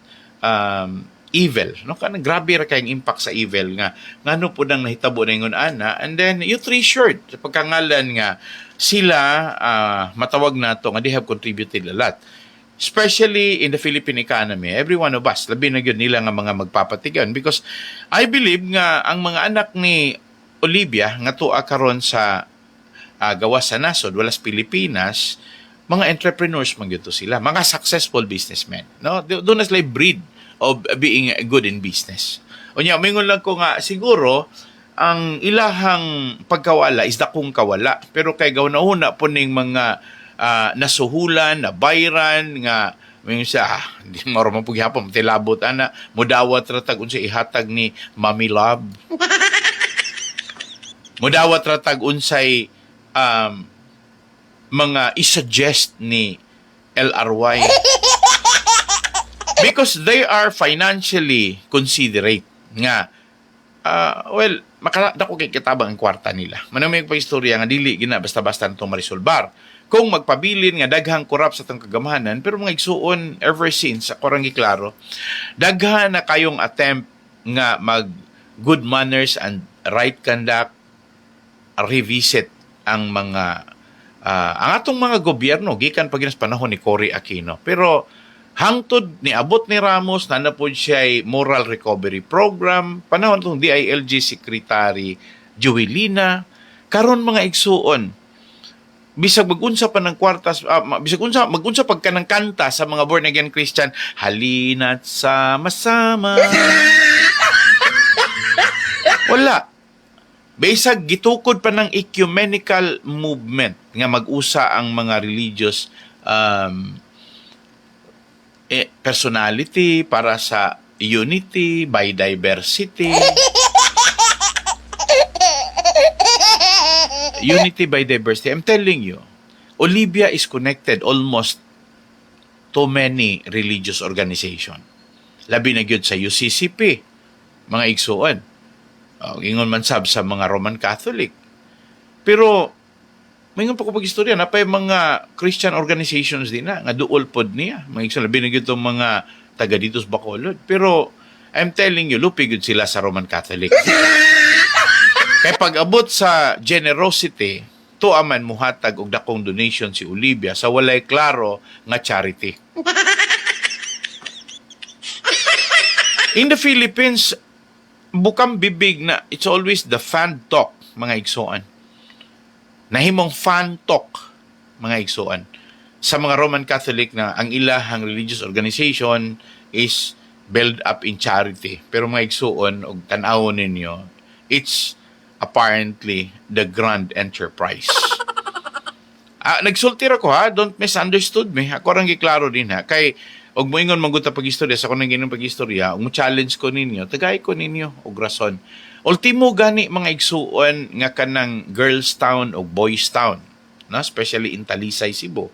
evil, no? Kanang grabe ra kayong impact sa evil nga ngano po nang nahitabo na ingon ana, and then you treasured sa pagkangalan nga sila matawag nato nga they have contributed a lot, especially in the Philippine economy. Every one of us labi na gyud nila nga mga magpapatigan, because I believe nga ang mga anak ni Olivia nga tuwa karon sa gawas sa nasod walas Pilipinas, mga entrepreneurs man gyud sila, mga successful businessmen, no? Doon na sila breed of being good in business. Unya, mingon lang ko nga siguro ang ilahang pagkawala is dakong kawala, pero kay gawna po ning mga nasuhulan, nabayran nga mingon siya, hindi mo ro mapugyapon tilabot ana mudawat ratag unsa ihatag ni Mommy Love. Mudawat ratag unsay mga isuggest ni LRY because they are financially considerate nga dako kay kitabang ang kwarta nila. Manamay pa istorya nga dili gina basta-basta nitong marisolbar. Kung magpabilin nga daghang korap sa tang kagamahanan, pero mga igsuon ever since ako rang giklaro, daghan na kayong attempt nga mag good manners and right conduct revisit ang mga ang atong mga gobyerno gikan pa ginas panahon ni Cory Aquino, pero hangtod ni abot ni Ramos na po siya moral recovery program panahon tong DILG Secretary Joelina, karon mga igsuon bisag magunsa pa ng kwartas bisag magunsa pagka ng kanta sa mga born again Christian, halina't sama-sama wala. Bisag gitukod pa ng ecumenical movement nga mag-usa ang mga religious personality para sa unity by diversity. Unity by diversity. I'm telling you, Olivia is connected almost to many religious organization. Labi na gyud sa UCCP, mga igsuon. Ingon man sab sa mga Roman Catholic. Pero mayroon pa ko pag-istorya na pa yung mga Christian organizations din na nga duol pod niya. Mga igsoon labi na gyud tong mga taga dito sa Bacolod. Pero I'm telling you, lupi gyud sila sa Roman Catholic. Kaya pag abot sa generosity, tuaman muhatag og dakong donation si Olivia sa walay klaro nga charity. In the Philippines, bukang bibig na it's always the fan talk, mga igsoon. Nahimong fan talk, mga igsoon. Sa mga Roman Catholic na ang ilahang religious organization is built up in charity. Pero mga igsoon, og tan-awon ninyo, it's apparently the grand enterprise. Nagsultir ako ha, don't misunderstood me. Ako rang giklaro din ha. Kay og moingon maguta pag-istorya sa kunang ginang pag-istorya, og mo-challenge ko ninyo, tagay ko ninyo og rason. Ultimo gani mga igsuon nga kanang girls town o boys town, no? Especially in Talisay, Cebu.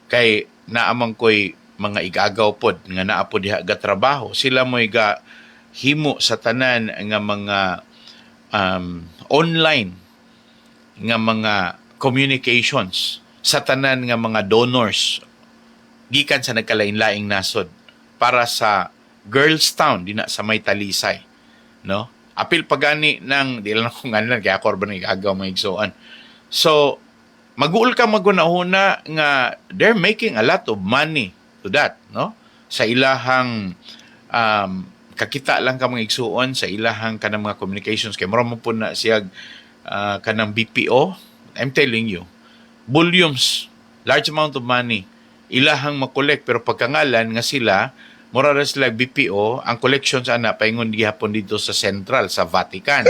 Kay naamang ko'y mga igagaw pod nga naa po diha ga trabaho. Sila mo'y ga himo sa tanan nga mga online nga mga communications sa tanan nga mga donors gikan sa nagkalain-laing nasod para sa Girls Town dina sa May Talisay, no? Apil pagani ng di lang ko ngalan kaya ako ba nagagaw mga igsoon. So maguol ka magunahuna nga they're making a lot of money to that, no? Sa ilahang kakita lang ka mga igsuon sa ilahang kanang mga communications kay mura mo po na siya kanang BPO. I'm telling you, volumes, large amount of money ilahang makolek pero pagkangalan nga sila mura ra sila BPO, ang collections ana paingon gihapon dito sa Central sa Vatican.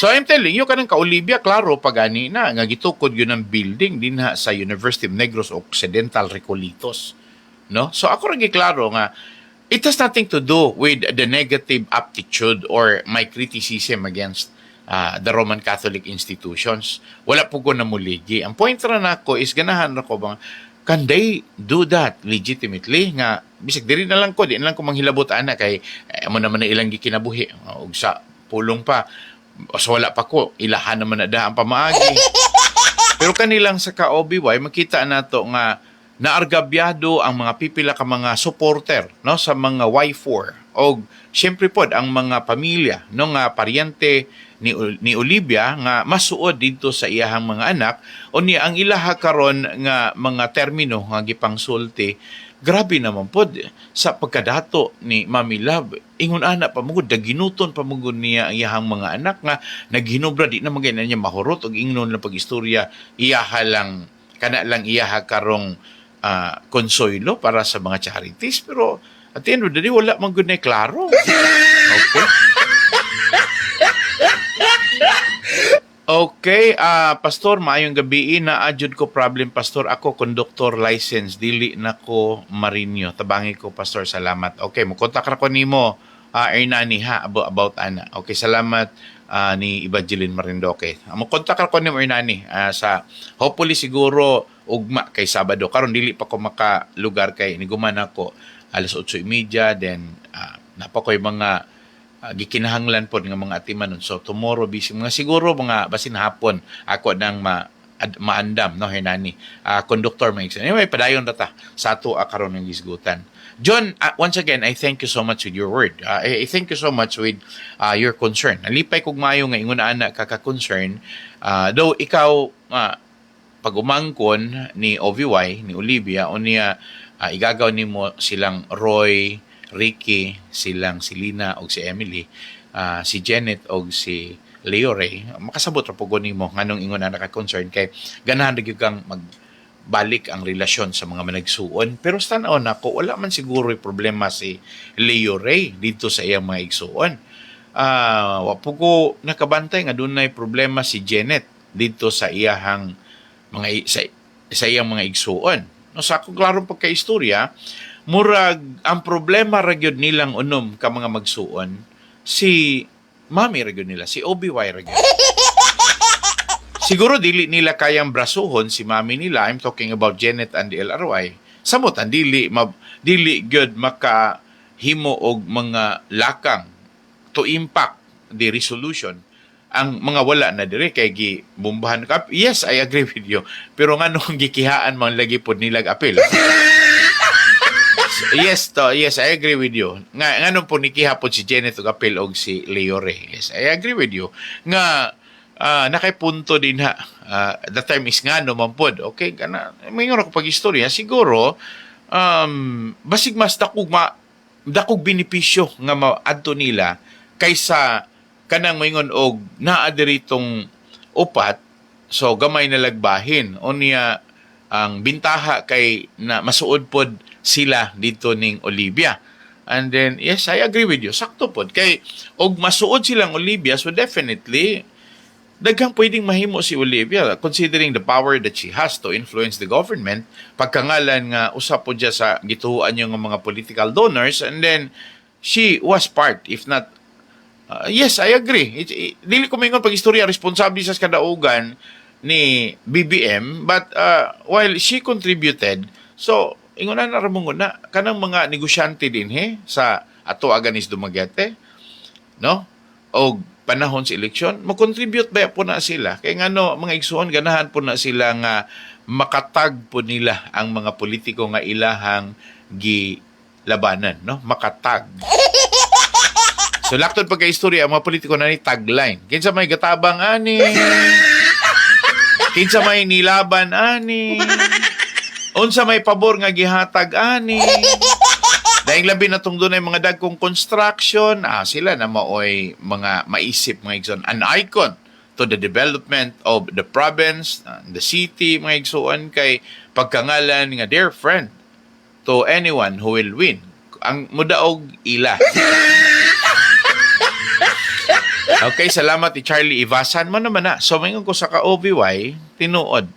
So I'm telling you, kanang ka-Olivia, klaro, pagani na, nga gitukod yun ang building din ha sa University of Negros Occidental Recolitos. No? So ako rin klaro nga, it has nothing to do with the negative aptitude or my criticism against the Roman Catholic institutions. Wala po ko na muligi. Ang point ra nako is ganahan na ko bang, can they do that legitimately? Nga, bisag diri na lang ko, di na lang ko manghilabot ana kay, mo naman na ilang gikinabuhi, og sa pulong pa. So wala pa ko, ilahan naman na daan pamaagi. Pero kanilang sa ka-OBY, makita nato nga naargabyado ang mga pipila ka mga supporter, no, sa mga Y4. O syempre pod ang mga pamilya, no, nga paryente ni Olivia nga masuod dito sa iyahang mga anak o ni ang ilaha karon nga mga termino nga gipangsulti. Grabe naman pod sa pagkadato ni Mami Love. Ingon ana pamugod daginuton pamugod niya ang iyahang mga anak nga naghinubra di na magay niya mahurot og ingnon lang pagistorya iyaha lang kana lang iyaha karong konsoylo para sa mga charities pero at the end of the day wala man gud na klaro. Okay. Okay, Pastor, maayong gabi na adjud ko problem, Pastor. Ako, conductor license, dili na ko marinyo. Tabangi ko, Pastor, salamat. Okay, mukontak ra ko nimo, Ernani, ha, about ana. Okay, salamat ni Evangeline Marindoque. Mukontak ra ko nimo, Ernani, sa, hopefully, siguro, ugma kay Sabado. Karon dili pa ko makalugar kay, niguman ako, 8:30, then, napakoy mga, gikinahanglan po ng mga atiman nun. So, tomorrow, busy. Mga siguro, mga basin hapon, ako nang maandam, no, Hernani. Conductor, may exam. Anyway, padayon data sa ato karon ng isgutan. John, once again, I thank you so much with your word. I thank you so much with your concern. Nalipay kog mayo nga ingon ana kaka-concern. Though ikaw, pag umangkon ni OVY, ni Olivia, o niya, igagaw ni mo silang Roy, Ricky, silang si Lina o si Emily, si Janet o si Leo Ray, makasabot ra po nimo nganong ingon na naka-concern kay ganahan gyud kang magbalik ang relasyon sa mga managsuon. Pero sa tanaw nako wala man siguro problema si Leo Ray dito sa iyang mga igsuon. Wa po ko nakabantay nga dunay problema si Janet dito sa iyahang mga sa iyang mga igsuon. No, sa akong klarong pagkaistorya, murag ang problema ra gyud nilang unom ka mga magsuon si Mami ra gyud nila, si OBY ra gyud. Siguro dili nila kayang brasuhon si Mami nila. I'm talking about Janet and the LRY. Samutan dili gyud makahimo og mga lakang to impact the resolution ang mga wala na dire kay gibombahan ka. Yes, I agree with you. Pero nganong gikihaan man lagi pod nilag apil. Yes, I agree with you. Nga po nikihapon si Janet og apil og si Leo Ray. Yes, I agree with you. Nga nakaipunto din ha. The time is nga naman pod. Okay, kana mayon ako pag-istorya siguro basig mas dakog benepisyo nga maadto nila kaysa kanang mayon og naa diritong upat so gamay na lagbahin o niya ang bintaha kay na masuod pod sila dito ning Olivia. And then, yes, I agree with you. Sakto pod. Kay, og masuod silang Olivia, so definitely, daghang pwedeng mahimo si Olivia considering the power that she has to influence the government. Pagkangalan nga, usap po dya sa gituhuan yung mga political donors. And then, she was part, if not, yes, I agree. Dili ko mingon pag-istorya, responsable sa kadaugan ni BBM, but while she contributed, so, ingunan na ramong na kanang mga negosyante din sa ato aganis Dumaguete no? O panahon sa eleksyon, mag-contribute ba po na sila? Kaya nga no, mga igsuon, ganahan po na sila nga makatag po nila ang mga politiko nga ilahang gilabanan, no? Makatag. So, laktod pagka-istorya, ang mga politiko na ni tagline. Kinsa may gatabang ani, kinsa may nilaban ani, unsa may pabor nga gihatag ani. Dahil labi na tong dunay mga dagkong construction, sila na maoy mga maisip mga igsoon, an icon to the development of the province, the city, mga igsoon, kay pagkangalan nga dear friend to anyone who will win. Ang mudaog ila. Okay, salamat ni Charlie Ivasan mo naman na. So, mayroon ko sa ka-OVY, tinuod.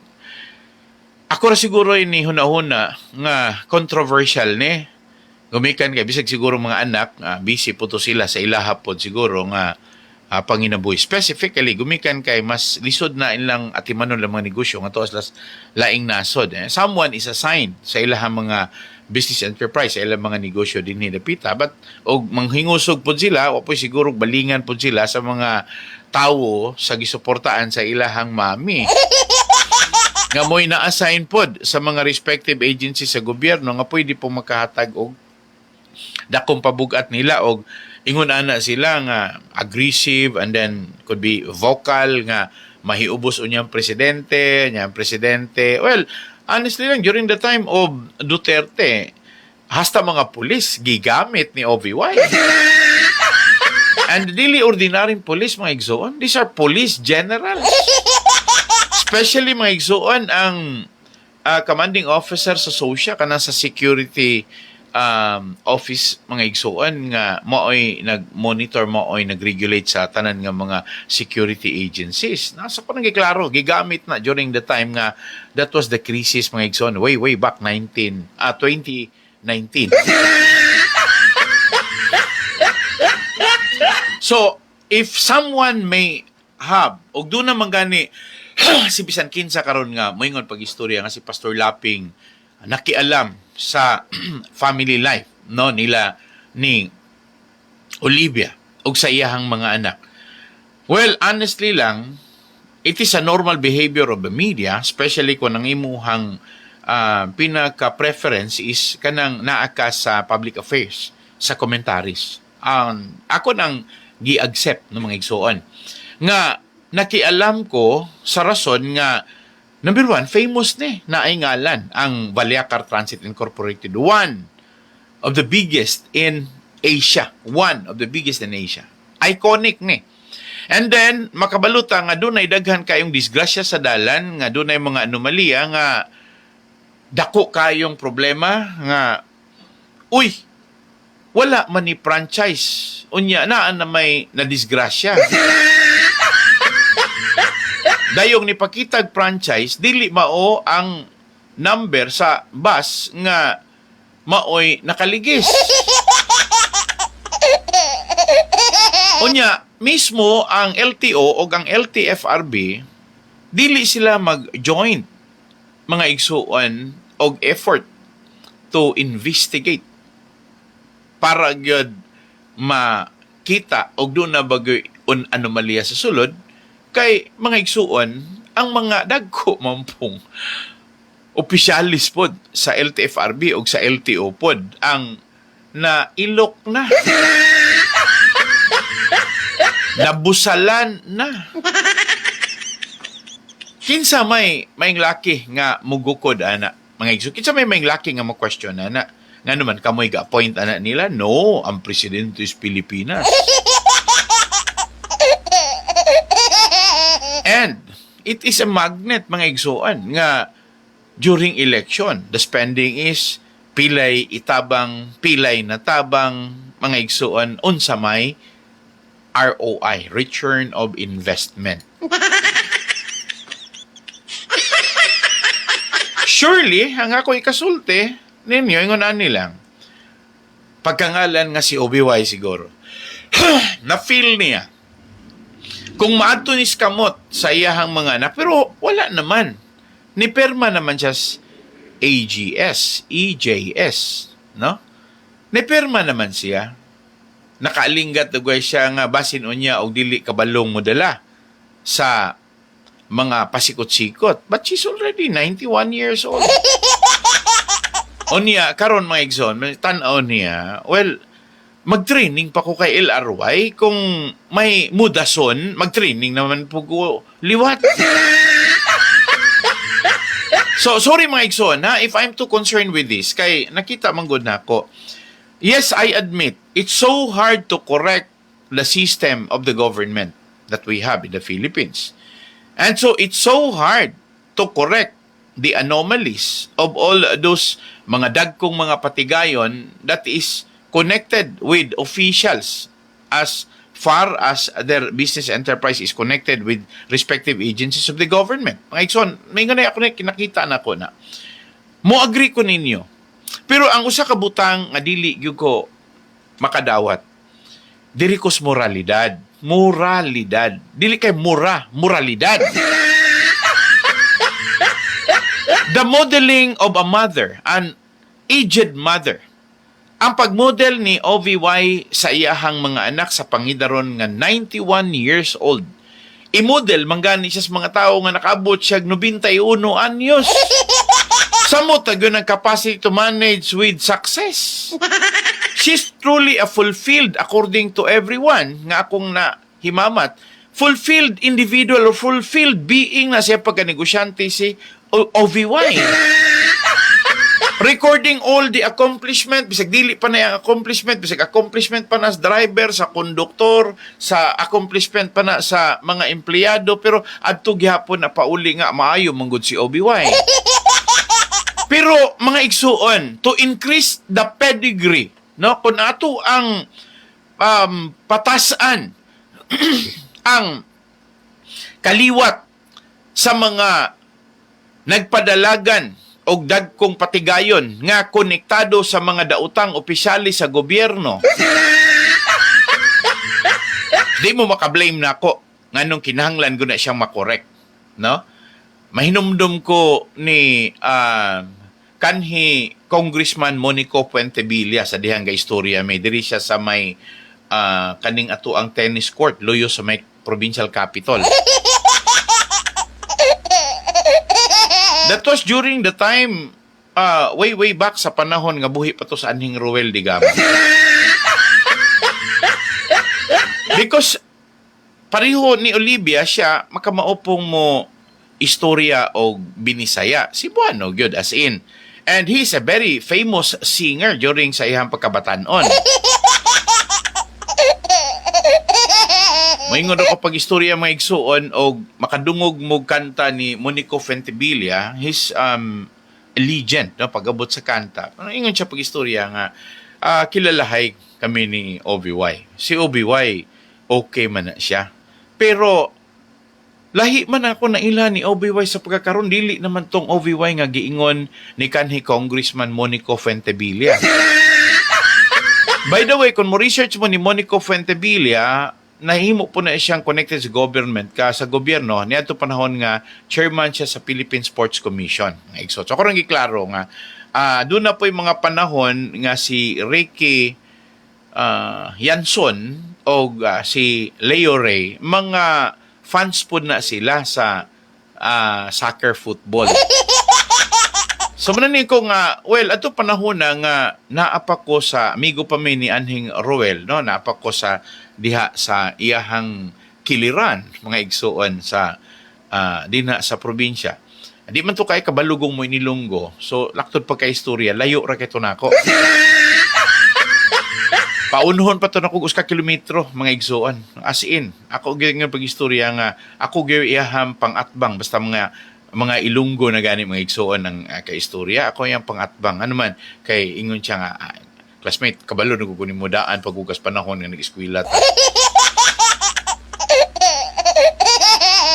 Ako ra siguro ini hunahuna nga controversial ni. Gumikan kay bisag siguro mga anak, busy po to sila sa ilahapon siguro nga panginabuhi. Specifically, gumikan kay mas lisod na ilang atimanon lang mga negosyo nga to as laing nasod. Someone is assigned sa ilahang mga business enterprise, sa ilang mga negosyo din hinapita. But, og manghingusog po sila, o po siguro balingan po sila sa mga tawo sa gisuportaan sa ilahang mami. Nga mo'y na-assign pod sa mga respective agencies sa gobyerno nga pwede po makahatag og dakong pabugat nila og ingon ana sila nga aggressive and then could be vocal nga mahiubos unyang presidente. Well, honestly lang, during the time of Duterte, hasta mga pulis gigamit ni OVY. And dili ordinaryong pulis mga igsoon. These are police generals. Especially mga igsoon ang commanding officer sa SOSYA kanang sa security office mga igsuon nga maoy nag-monitor, maoy nag-regulate sa tanan nga mga security agencies. Nasa ko nang giklaro, gigamit na during the time nga that was the crisis mga igsuon way back 2019. So, if someone may have og do na gani si bisan kinsa karon nga moingon pag-istorya nga si Pastor Laping nakialam sa family life no nila ni Olivia ug sa iyahang mga anak. Well, honestly lang, it is a normal behavior of the media, especially kung ang imuhang pinaka-preference is kanang naa ka sa public affairs, sa commentaries. Ako nang gi-accept ng mga igsuon nga nakialam ko sa rason nga number one, famous ni naay ngalan ang Vallecar Transit Incorporated, one of the biggest in Asia. Iconic ni. And then, makabaluta nga doon ay daghan kayong disgrasya sa dalan, nga doon ay mga anomalya, nga dako kayong problema, nga, wala man ni franchise. Unya, naan na may nadisgrasya. Dayong nipakitag franchise, dili mao ang number sa bus nga maoy nakaligis. Unya, mismo ang LTO o ang LTFRB, dili sila mag-join mga igsuon og effort to investigate para gyud makita og doon na bagoy anomalya sa sulod. Kay mga igsuon, ang mga dagko mampong opisyalis pod sa LTFRB o sa LTO pod ang nailok na. Nabusalan na. Kinsa may laki nga mugukod ana mga igsuon. Kinsa may laki nga mo-question ana. Nga naman kamoy ga-appoint ana nila? No, ang presidente is Pilipinas. And it is a magnet mga igsuon nga during election the spending is pilay itabang, pilay natabang mga igsuon unsa may ROI, return of investment. Surely ang ako ikasulti ninyo ingon ani lang pagkangalan nga si OBY siguro na feel niya kung maadto ni kamot sa iyahang mga anak, pero wala naman. Niperma naman siya AGS, EJS, no? Niperma naman siya. nakaalinggat dugay siya nga basin unya og dili kabalong modala sa mga pasikot-sikot. But she's already 91 years old. Unya, karon mga igsoon, tan-aw niya, well, mag-training pa ko kay LRY. Kung may mudason, mag-training naman po ko liwat. So, sorry mga igsoon, ha, if I'm too concerned with this, kay nakita man gud na ako. Yes, I admit, it's so hard to correct the system of the government that we have in the Philippines. And so, it's so hard to correct the anomalies of all those mga dagkong mga patigayon that is connected with officials as far as their business enterprise is connected with respective agencies of the government. Mga igsoon, may nga na ako na kinakita na ko na. Mo agree ko ninyo. Pero ang usa ka butang nga dili gyud ko makadawat. Diri kos moralidad. Moralidad. Dili kay moralidad. The modeling of a mother, an aged mother. Ang pagmodel ni OVY sa iyahang mga anak sa pangidaron nga 91 years old. I-model manggani siya sa mga tao nga nakaabot siya 91 anyos. Samot yun ang capacity to manage with success. She's truly a fulfilled, according to everyone nga akong nahimamat, fulfilled individual or fulfilled being na siya pagkanegosyante si OVY. Recording all the accomplishment, bisag dili pa na yung accomplishment, bisag accomplishment pa na sa driver, sa konduktor, sa accomplishment pa na sa mga empleyado, pero adto gihapon na pauli nga maayo manggod si OVY. Pero mga igsuon, to increase the pedigree, no, kung ato ang patasan ang kaliwat sa mga nagpadalagan og dagkong patigayon nga konektado sa mga dautang opisyali sa gobyerno. Di mo makablame na ako nganong kinahanglan ko na siyang makorek, no? Mahinumdum ko ni kanhi Congressman Monico Puentevilla sa dihang ga istorya may diri siya sa may kaning ato ang tennis court loyo sa may provincial capital. That was during the time, way back sa panahon nga buhi pa to sa anhing Ruel Digamo. Because pareho ni Olivia siya, makamaupong mo istorya o binisaya. Cebuano, good as in. And he's a very famous singer during sa iyang pagkabatanon. Maingon ako pag istorya mga igsuon o makadungog mo kanta ni Monico Puentevilla, he's a legend, no, pag-abot sa kanta. Ingon siya pag istorya nga kilalahay kami ni OVY. Si OVY, okay man na siya. Pero lahi man ako na ila ni OVY sa pagkakaroon, dili naman tong OVY nga giingon ni kanhi Congressman Monico Puentevilla. By the way, kung mo research mo ni Monico Puentevilla, nahimo po na siyang connected sa government sa gobyerno niadto panahon nga chairman siya sa Philippine Sports Commission. So ako rin giklaro nga doon na po yung mga panahon nga si Ricky Yanson o si Leo Ray, mga fans po na sila sa soccer football. So mananin ko nga, well, ato panahon na nga naapa ko sa amigo pa mi ni Anhing Roel, no? Naapa ko sa diha sa iyahang kiliran, mga igsuon sa dinha sa probinsya. Di man to kay kabalugong mo inilunggo. So laktod pa kay istorya, layo ra kay to nako. Paunhon pa to nako us ka kilometro, mga igsuon. As in, ako gyud nga pag-istorya nga ako gyud iyahang pangatbang basta mga ilunggo na gani mga igsuon ng kaistorya. Ako yung pangatbang. Ano man, kay ingon siya nga, classmate, kabalo na kukunin mo daan pag-ugas panahon nga nag-eskwela.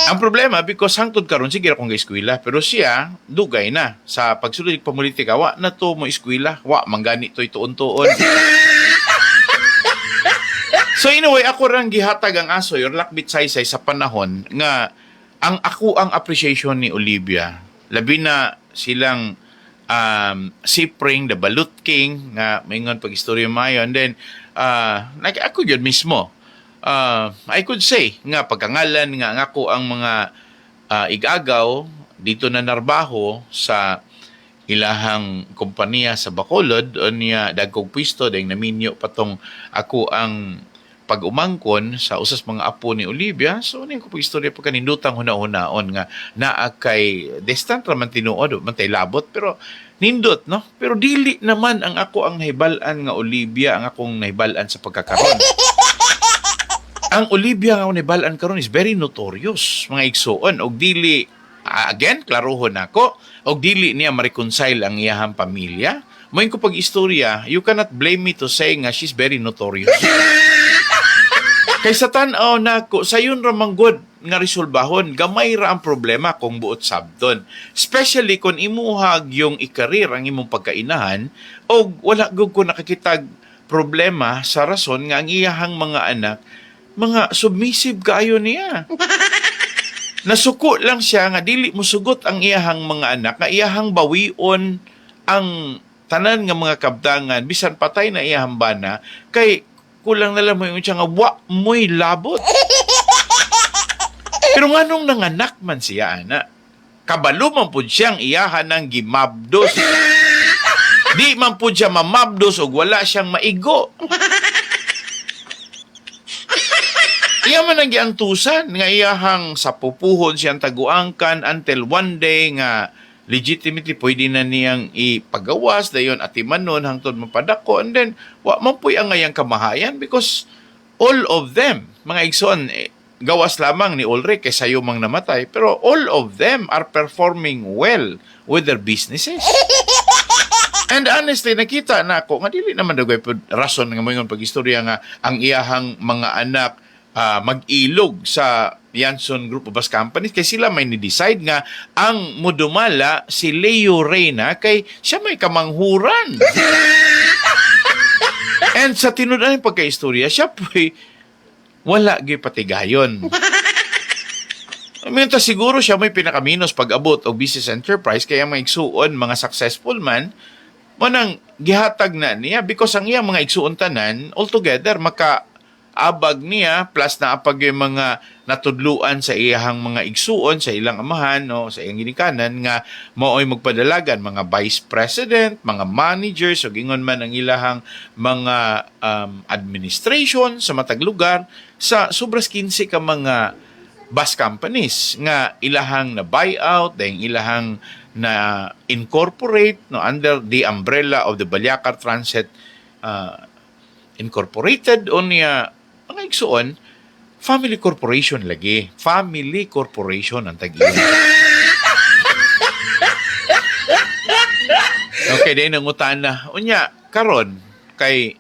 Ang problema, because hangtod karon sige akong ga-eskwela, pero siya, dugay na. Sa pagsulod pamulitika, wa na to mo eskwela, wa, manggani to ituon-tuon. So anyway, ako rang gihatag ang aso, yung lakbit saysay sa panahon nga ang appreciation ni Olivia, labi na silang Sipring, the Balut King, nga maingon pag-istorya mayo, and then like ako yun mismo, I could say nga pagkangalan nga ako ang mga igagaw dito na narbaho sa ilahang kompanya sa Bacolod o niya dagkog pwisto dahil naminyo patong ako ang pag-umangkon sa usas mga apo ni Olivia. So niya ko po istorya pa kanindutang huna-hunaon nga naa kay distant raman tinuod man tay labot pero nindot no, pero dili naman ang ako ang nahibalan nga Olivia ang akong nahibalan sa pagkakaron. Ang Olivia nga nahibalan karon is very notorious mga igsoon og dili again klarohon nako og dili niya ma-reconcile ang iyahang pamilya. Moy ko pag istorya, you cannot blame me to say nga she's very notorious. Kay sa tan-aw nako sayon ra manggod nga resolbahon gamay ra ang problema kung buot sabton, especially kung imuhag yung ikarir ang imong pagkainahan o wala gud ko nakakitag problema sa rason nga ang iyahang mga anak mga submissive kaayo niya. Nasuko lang siya nga dili musugot ang iyahang mga anak nga iyahang bawion ang tanan nga mga kabdangan bisan patay na iyahang bana kay kulang na lang mo yung siya nga wa mo'y labot. Pero nga nung nanganak man siya, ana, kabalo man po siyang iyahan ng gimabdos. Di man po siya mamabdos o wala siyang maigo. Iya man ang giantusan nga iyahang sa pupuhon siyang taguangkan until one day nga legitimately pwede na niyang ipagawas dayon atimanon hangtod mapadako and then wa man puy ang ngayang kamahayan because all of them mga igsoon gawas lamang ni Ulrich kay sayo mang namatay pero all of them are performing well with their businesses. And honestly nakita na ako nga dili naman dagway rason nga moingon pagistorya nga ang iyahang mga anak mag-ilog sa Yanson Group of Bus Companies kay sila may ni-decide nga ang mudumala si Leo Reyna kay siya may kamanghuran. And sa tinudan ng pagka-istorya, siya po'y wala gi patigayon. Minta siguro siya may pinakaminos pag-abot o business enterprise kaya may igsuon mga successful man manang gihatag na niya because ang iyang mga igsuon tanan altogether abag niya plus na apag yung mga natudluan sa iyahang mga igsuon sa ilang amahan o sa iyang ginikanan nga mao'y magpadalagan mga vice president, mga managers o gingon man ang ilahang mga administration sa matag lugar sa sobras 15 ka mga bus companies nga ilahang na buyout dahil ilahang na incorporate no under the umbrella of the Balyacar Transit Incorporated o niya ang igsuon, family corporation lagi. Family corporation ang tag-iyan. Okay, dahil nangutaan na. Unya, karon kay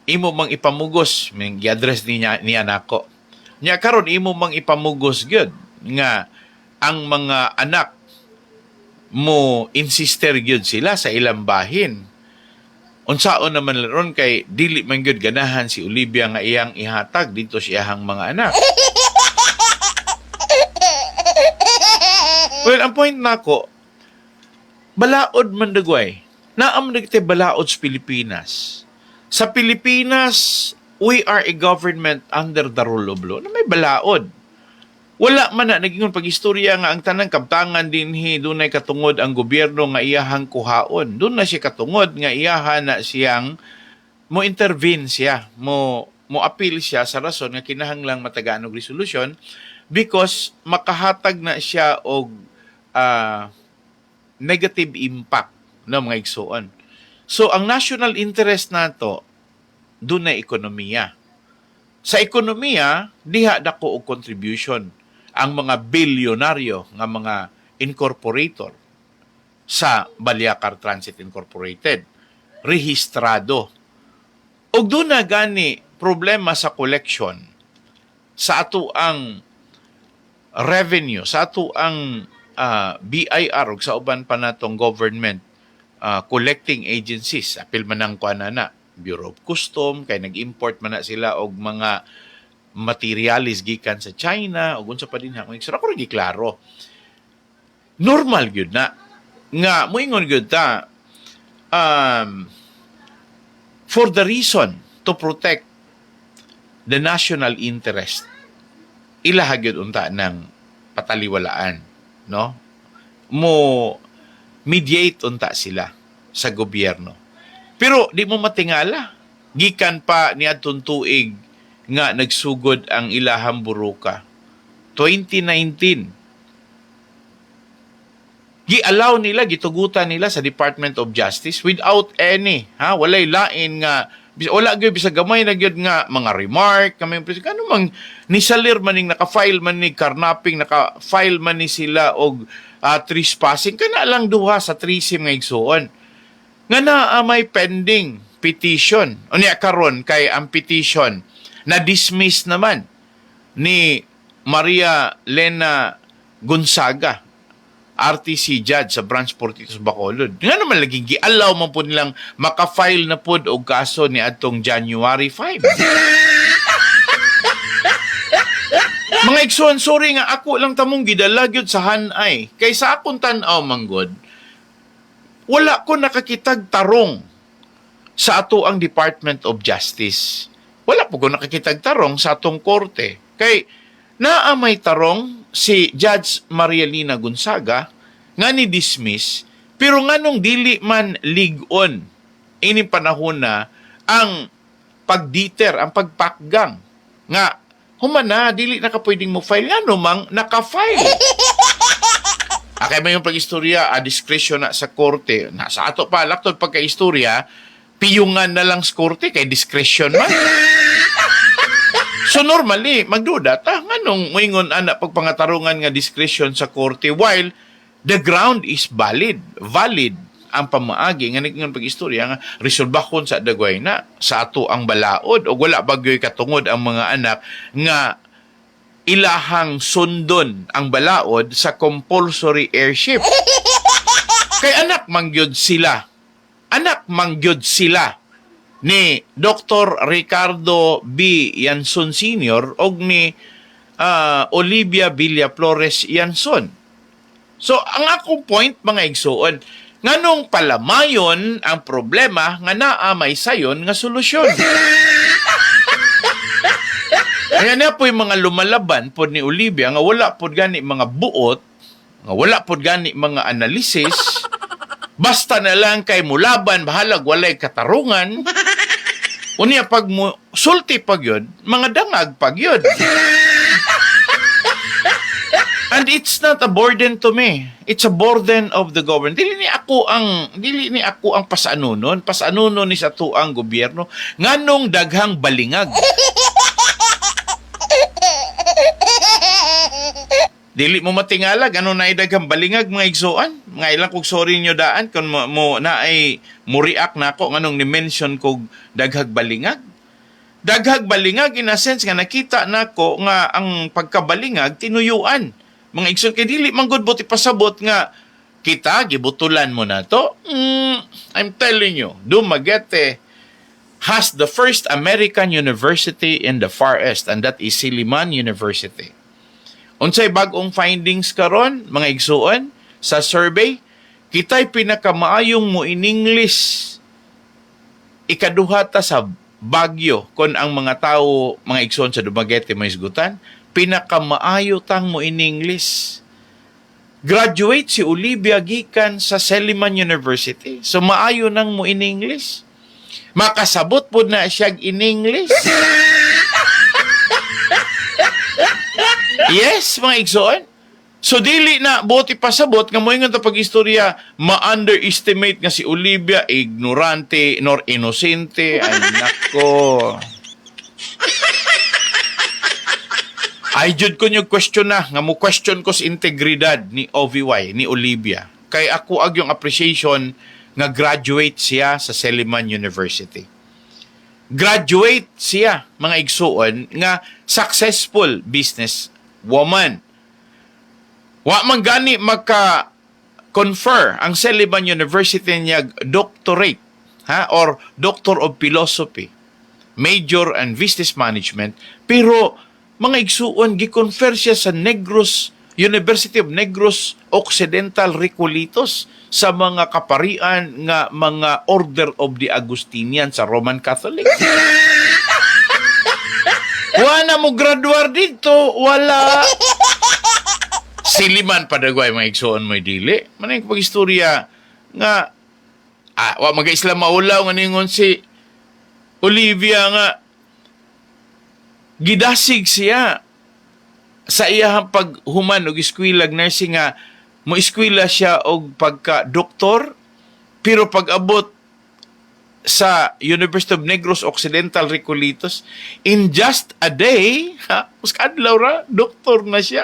imo mang ipamugos, may gi-address niya nako. Unya, karon imo mang ipamugos gyud nga ang mga anak mo insister gyud sila sa ilang bahin. Unsaon naman ron kay dili man gyud ganahan si Olivia nga iyang ihatag dito sa iyang mga anak. Well, ang point nako, balaod man dagway. Naam nagte balaod sa Pilipinas. Sa Pilipinas, we are a government under the rule of law na may balaod. Wala man na naging pag-istorya nga ang tanang kabtangan dinhi dunay katungod ang gobyerno nga iyahang kuhaon. Doon na siya katungod nga iyahan na siyang mo intervene siya, mo appeal siya sa rason nga kinahanglang matagaan og resolution because makahatag na siya og negative impact no mga igsuon. So ang national interest nato doon na ekonomiya. Sa ekonomiya diha dako og contribution ang mga bilyonaryo nga mga incorporator sa Balyacar Transit Incorporated. Rehistrado. Og doon na gani problema sa collection sa ato ang revenue, sa ato ang BIR ug sa uban pa natong government collecting agencies. Apil man ang kuanana, Bureau of Custom, kay nag-import man na sila og mga materialis gikan sa China ug unsa pa din ha. So ako rin giklaro. Normal gyud na nga moingon gyud ta for the reason to protect the national interest, ilahag yun unta ng pataliwalaan, no? Mo mediate unta sila sa gobyerno. Pero di mo matingala, gikan pa ni adtong tuig nga nagsugod ang ilahang buruka. 2019, gi-allow nila, gitugutan nila sa Department of Justice without any, walay lain nga, wala gyud bisag gamay na gyud nga mga remark kami ano mang nisalir man ning naka-file man ni karnaping, naka-file man ni sila og trespassing kana lang duha sa trisim nga igsuon nga naa may pending petition unya karon kay ang petition na dismiss naman ni Maria Lena Gonzaga, RTC judge sa Branch 42 Bacolod. Nga naman laging gi-allow man po nilang maka-file na pod og kaso ni adtong January 5. Mga igsoon, sorry nga ako lang tamong gidala gyud sa hanay. Kay sa akong tan-aw manggod, wala ko nakakitag tarong sa ato ang Department of Justice. Wala po ko nakakitag tarong sa atong korte. Kay naa may tarong si Judge Maria Lena Gonzaga nga ni dismiss pero nganong dili man ligon ini panahon na ang pagditer, ang pagpakgang nga humana dili na ka pwedeng mo file ngano mang naka-file. Akay may yung pag-istorya discretion na sa korte na sa ato pa laktod pagka-istorya piyungan na lang sa korte kay discretion man. So normally, magduda ta nganong moingon ana pagpangatarungan nga discretion sa korte while the ground is valid ang pamaagi nga naging pag-istorya nga resolbahon sa dagway na sa ato ang balaod o wala bagyoy katungod ang mga anak nga ilahang sundon ang balaod sa compulsory airship. Kay anak mangyod sila ni Dr. Ricardo B. Yanson Sr. o ni Olivia Villaflores Yanson. So, ang akong point, mga igsuon, nganong palamayon ang problema nga naamay sayon nga solusyon. Kaya na po yung mga lumalaban po ni Olivia nga wala po gani mga buot, nga wala po gani mga analysis, basta na lang kay mulaban, bahalag walay katarungan. Unya pag mo sulti pag yun, mga dangag pag yun. And it's not a burden to me. It's a burden of the government. Dili ni ako ang pasanunon ni sa tuang gobyerno nganong daghang balingag. Dili mo matingala gano na daghang balingag mga igsuan. Mga ilang kog sorry nyo daan kung mo na ay mo react na ako nganong ni-mention kog daghag balingag. Daghag balingag in a sense nga nakita nako nga ang pagkabalingag tinuyuan. Mga igsoon kay dili man gud buti pasabot nga kita gibutulan mo na to. I'm telling you, Dumaguete has the first American university in the Far East and that is Silliman University. Unsay bag-ong findings karon mga igsuon sa survey, kita'y pinakamaayong mo in English ikaduha ta sa Baguio kon ang mga tao mga igsuon sa Dumaguete may isgutan, pinakamaayo tang mo in English. Graduate si Olivia gikan sa Silliman University. So maayo nang mo in English. Makasabot po na siya in English. Yes, mga igsoon. So dili na buti pasabot nga moingon ta pag-istorya ma-underestimate nga si Olivia ignorante nor inosente. Ay nako. Ay jud ko yung question na nga mo question ko sa integridad ni OVY ni Olivia. Kay ako ag yung appreciation nga graduate siya sa Silliman University. Graduate siya mga igsuon nga successful business woman. Wa man gani magka-confer ang Silliman University niya doctorate or Doctor of Philosophy, major and business management, pero mga igsuon gi-confer siya sa University of Negros Occidental Recoletos sa mga kaparian nga mga Order of the Augustinian sa Roman Catholic. Wala mo graduar dito, wala. Siliman pa dagway mga igsoon mo dili. Manay pag-istorya nga wa mag-islam maulaw nga ningon si Olivia nga gidasig siya sa iyang paghuman og eskwela nursing nga mo eskwela siya og pagka-doktor pero pag-abot sa University of Negros Occidental Recoletos in just a day, mas kadlaw ra, doktor na siya.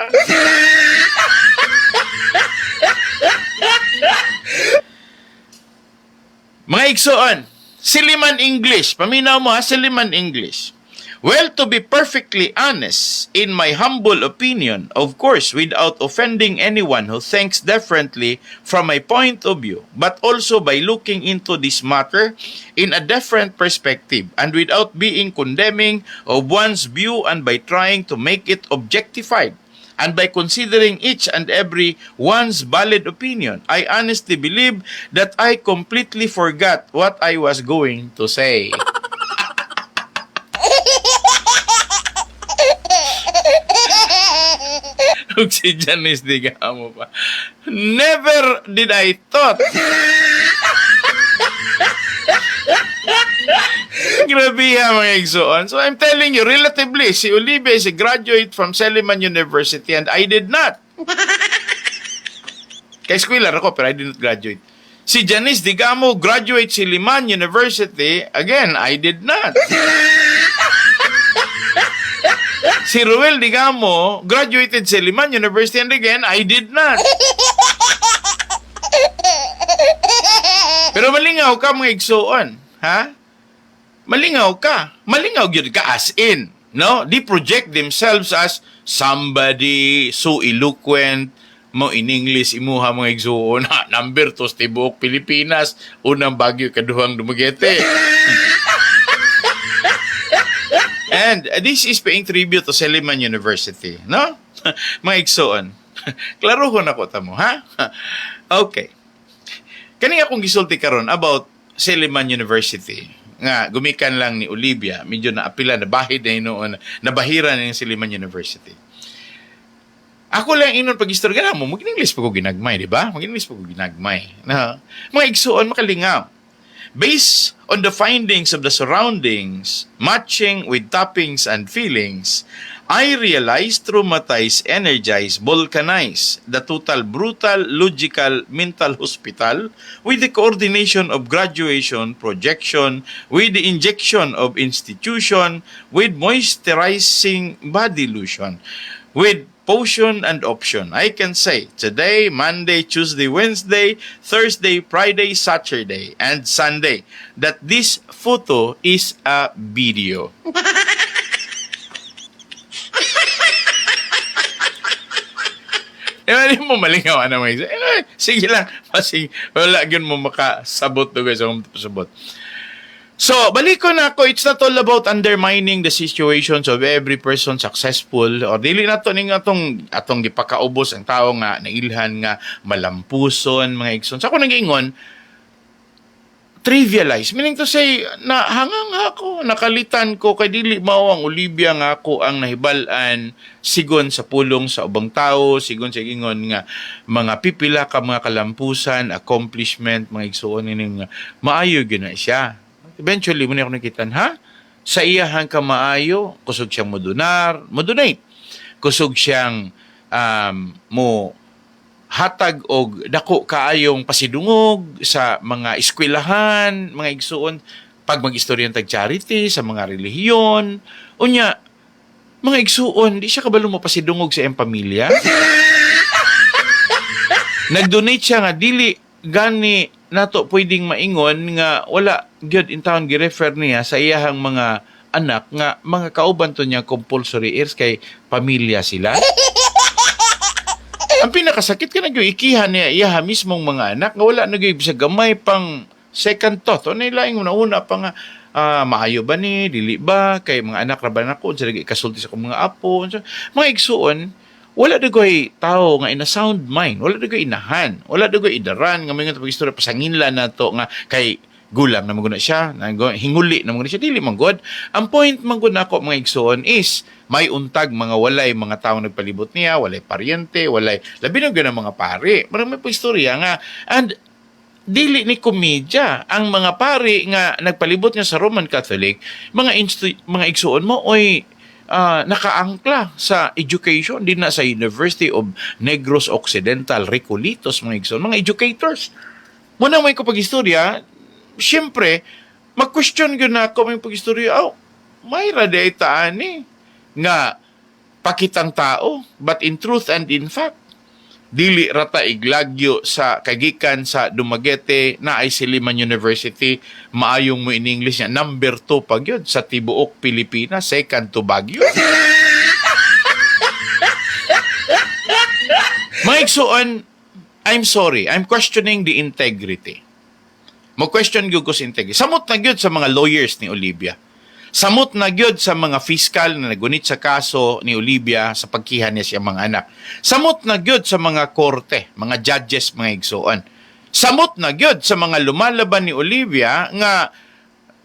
Mga igsoon, Siliman English. Paminaw mo ha, Siliman English. Well, to be perfectly honest, in my humble opinion, of course, without offending anyone who thinks differently from my point of view, but also by looking into this matter in a different perspective and without being condemning of one's view and by trying to make it objectified, and by considering each and every one's valid opinion, I honestly believe that I completely forgot what I was going to say. Si Janice, di ka mo pa. Never did I thought. Grabe ha, mga igsoon. So I'm telling you, relatively, si Olivia is a graduate from Seliman University and I did not. Kaya eskwela ako, pero I did not graduate. Si Janice Digamo, graduate Seliman University. Again, I did not. Si Ruel Digamo, graduated Seliman University and again, I did not. Pero malingaw ka mga igsoon, ha? Malingaw ka. Malingaw yun ka as in, no? They project themselves as somebody so eloquent, mo in English, imuha mga igsoon, ha? Number 2, Tibok, Pilipinas, unang Bagyo, kaduhang Dumaguete. And this is paying tribute to Seliman University, no? Mga igsoon. Klaro ko na ko tamo, ha? Okay. Kani akong gisulti karon about Seliman University. Nga gumikan lang ni Olivia, medyo naapila na bahid na noon, nabahira na yung Seliman University. Ako lang inon pag-istorya mo, mag-English pa ko ginagmay, di ba? Mag-English pa ko ginagmay. Na, mga igsoon makalingaw. Based on the findings of the surroundings, matching with toppings and feelings, I realized, traumatized, energized, vulcanized the total brutal, logical, mental hospital with the coordination of graduation, projection, with the injection of institution, with moisturizing body lotion, with potion and option. I can say today, Monday, Tuesday, Wednesday, Thursday, Friday, Saturday, and Sunday that this photo is a video. Hindi mo malingaw na mga isa. Sige lang. Wala yun mo makasabot to guys. Sabot. So, balik ko na ako, it's not all about undermining the situations of every person successful or dili na to ning atong gipakaubos ang tao nga nailhan nga malampuson, mga igsoon. So, ako nag-ingon, trivialize. Meaning to say, na hangang ako, nakalitan ko, kay dili mao ang Olivia nga ako ang nahibalan sigon sa pulong sa ubang tao, sigon sa ingon nga mga pipila ka mga kalampusan, accomplishment, mga igsoon ning maayo gyud na siya. Eventually, muna ako nakitan, ha? Sa iyahan ka maayo, kusog siyang modonate. Kusog siyang mo hatag og dako kaayong pasidungog sa mga eskwelahan, mga igsuon, pag mag-istoryan tag charity, sa mga relihiyon. Unya, mga igsuon, di siya kabalo mo pasidungog sa iyang pamilya. Nag-donate siya nga, dili gani nato pwedeng maingon nga wala gyud in town gi-refer niya sa iyahang mga anak nga mga kauban to niya compulsory heirs kay pamilya sila. Ang pinakasakit ka na gyud ikihan niya iyaha mismong mga anak nga wala na gyud sa gamay pang second thought. Ano ilaing una pa nga maayo ba ni dili ba kay mga anak ra ba nako sa lagi kasulti sa akong mga apo. Mga igsuon wala dagoy tao nga ina sound mind, wala dagoy inahan, wala dagoy idaran nga mga pag-istorya pasanginla nato nga kay gulang na maguna siya, hinguli na maguna siya, dili manggod. Ang point manggod na ako mga igsoon is may untag mga walay mga taong nagpalibot niya, walay paryente, walay labi na gyud ang mga pari. Marami po istorya nga and dili ni komedya ang mga pari nga nagpalibot nga sa Roman Catholic, mga igsuon mo oy nakaangkla sa education din na sa University of Negros Occidental, Recolitos, mga igsoon, mga educators. Muna may kapag-istorya, siyempre, mag-question yun na ako may pag-istorya, may raday taan nga pakitang tao, but in truth and in fact, dili rata iglagyo sa kagikan sa Dumaguete na ay Siliman University, maayong mo in English niya, number 2 pag yun sa tibuok Pilipinas, second to Baguio. Mga igsuon, I'm sorry, I'm questioning the integrity. Mag-question gyud ko sa integrity. Samot na gyud sa mga lawyers ni Olivia. Samot na gyud sa mga fiscal na nagunit sa kaso ni Olivia sa pagkihan niya siyang mga anak. Samot na gyud sa mga korte, mga judges, mga igsuon. Samot na gyud sa mga lumalaban ni Olivia nga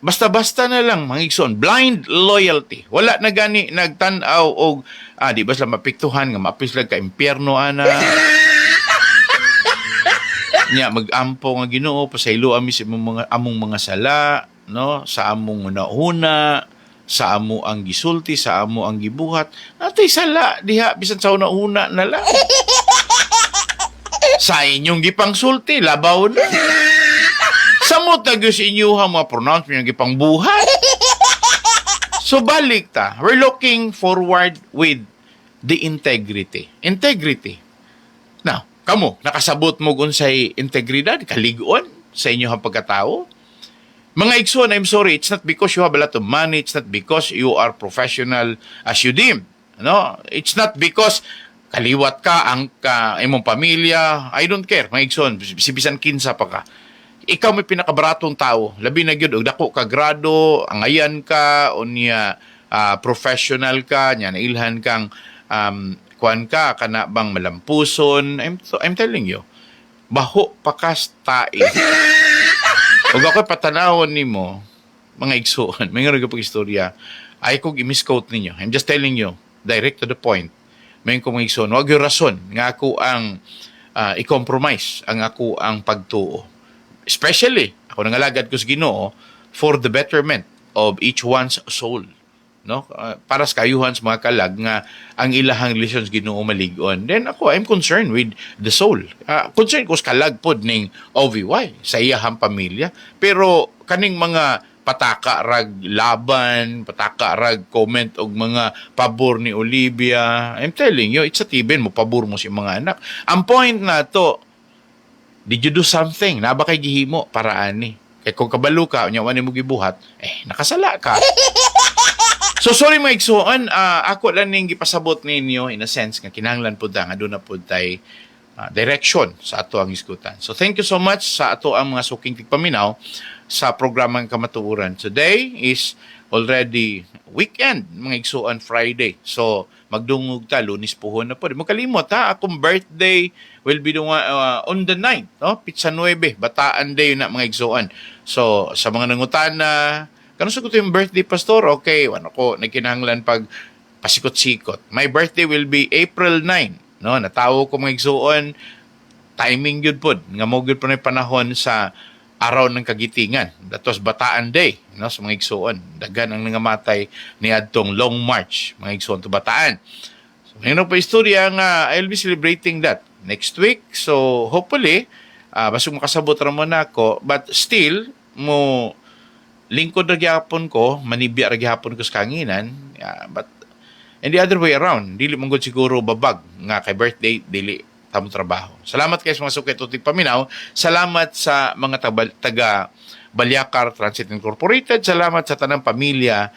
basta-basta na lang mga igsuon, blind loyalty. Wala na gani nagtan-aw og di ba sila mapiktuhan nga maapil sila ka impyerno ana. Nya mag-ampo nga Ginoo pasaylo ami sa among mga sala, no, sa among una sa amo ang gisulti, sa amo ang gibuhat, natay sala diha bisan sa una na lang. Sa inyong gipang sulti, labaw na. Samot na gyud sa inyong mga pronouncement gipang buhat. So balik ta, we're looking forward with the integrity. Integrity. Now, kamo nakasabot mo unsay integridad, kaligon sa inyong pagkatao. Mga igsoon, I'm sorry, it's not because you have a lot of money, it's not because you are professional as you deem. No? It's not because kaliwat ka, ang imong pamilya, I don't care, mga igsoon, bisan kinsa pa ka. Ikaw may pinakabaratong tao, labi na gyud og dako ka grado, angayan ka, o niya professional ka, niya nailhan kang kuan ka, kana bang malampuson, I'm telling you, baho pakas tae. Ug ako patanawon nimo mga igsuon, may nga pag-istorya, ay kog i-misquote ninyo. I'm just telling you, direct to the point. May kong mga igsuon, wag yung rason nga ako ang i-compromise ang ako ang pagtuo. Especially, ako nangalagad ko sa Ginoo for the betterment of each one's soul. No? Para sa kayuhan sa mga kalag nga ang ilahang lessons Ginoo maligon. Then ako, I'm concerned with the soul. Concerned ko sa kalag pod ning OVY sa iyahang pamilya. Pero kaning mga pataka rag laban, pataka rag comment og mga pabor ni Olivia, I'm telling you, it's a tiben mo, pabor mo si mga anak. Ang point na to, did you do something? Naba kay gihimo para ani? Kaya kung kabalo ka, unyawan mo gibuhat, nakasala ka. So sorry mga igsuon, ako lang ning gipasabot ninyo in a sense nga kinahanglan pud nga aduna pud tay direction sa ato ang isgutan. So thank you so much sa ato ang mga suking tigpaminaw sa programang Kamatuoran. Today is already weekend, mga igsuon, Friday. So magdungog ta, Lunes puhon na po. Di mo kalimot ha, akong birthday will be on the 9th, no? Pizza 9, Bataan Day na mga igsuon. So sa mga nangutana, kano sa ko yung birthday, Pastor? Okay, ko, nagkinahanglan pag pasikot-sikot. My birthday will be April 9. No? Natawo ko mga igsuon, timing yun po. Nga mo yun po na panahon sa araw ng kagitingan. That was Bataan Day, no? Sa mga igsuon. Dagan ang nangamatay ni Adtong Long March, mga igsuon to Bataan. So, ngayon pa istorya nga, I'll be celebrating that next week. So, hopefully, basig makasabot ramon ako, but still, lingkod na gyapon ko, manibya na gyapon ko sa kanginan, but and the other way around, dili mong siguro babag nga kay birthday, dili tamo trabaho. Salamat kayo sa mga sukay tutig paminaw. Salamat sa mga taga Balyakar Transit Incorporated. Salamat sa tanang pamilya,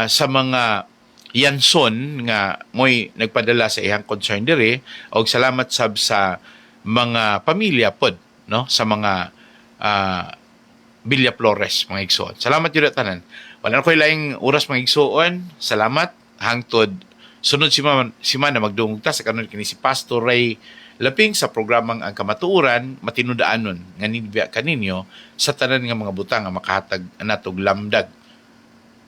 sa mga yanson nga mo'y nagpadala sa iyang concern diri, o salamat sab sa mga pamilya pod, no, sa mga Villa Flores, mga igsoon. Salamat yun at tanan. Wala na ko ilaing oras, mga igsoon. Salamat. Hangtod sunod si man na magdungog ta sa kanon kini si Pastor Ray Laping sa programang ang kamatuoran, matinudaanon nga nindbiya kaninyo sa tanan nga mga butang nga makahatag natog lamdag.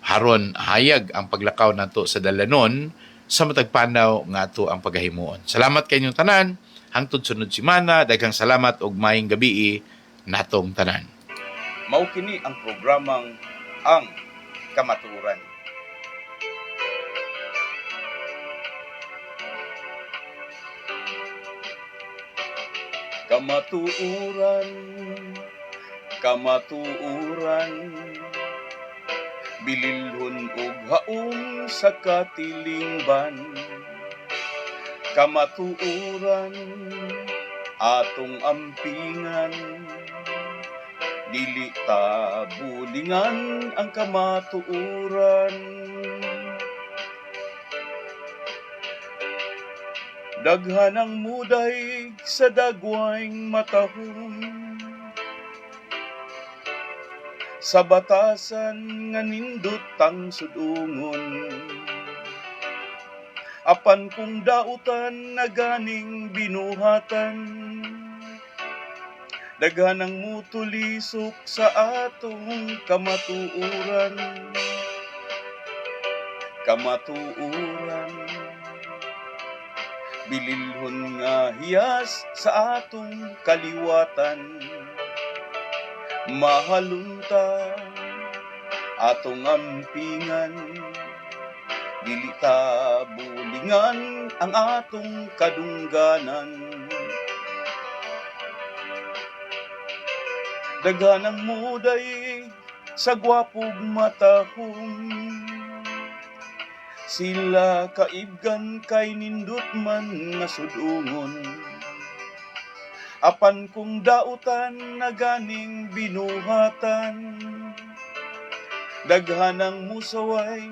Haron hayag ang paglakaw nato sa dalanon sa matag panaw nga ato ang pagahimuon. Salamat kayong tanan. Hangtod sunod semana, daghang salamat og maayong gabi natong tanan. Mao kini ang programang ang kamatuoran. Kamatuoran, kamatuoran, bililhon og haom sa katilingban. Kamatuoran, atong ampingan, dili ta bulingan ang kamatuoran. Daghan ang muday sa dagwayng matahon, sa batasan nga nindot ang sudungon. Apan kung dautan na ganing binuhatan, daghan ang mutulisok sa atong kamatuoran. Kamatuoran, bililhon nga hiyas sa atong kaliwatan. Mahalunta atong ampingan, dili ta bulingan ang atong kadungganan. Daghan ang muday sa gwapog matahong, sila kaibgan kay nindot man nga sudungon. Apan kung dautan na ganing binuhatan, daghan ang musaway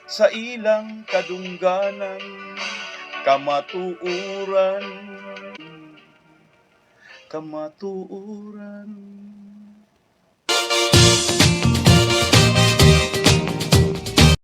sa ilang kadungganan. Kamatuoran, kamatuoran.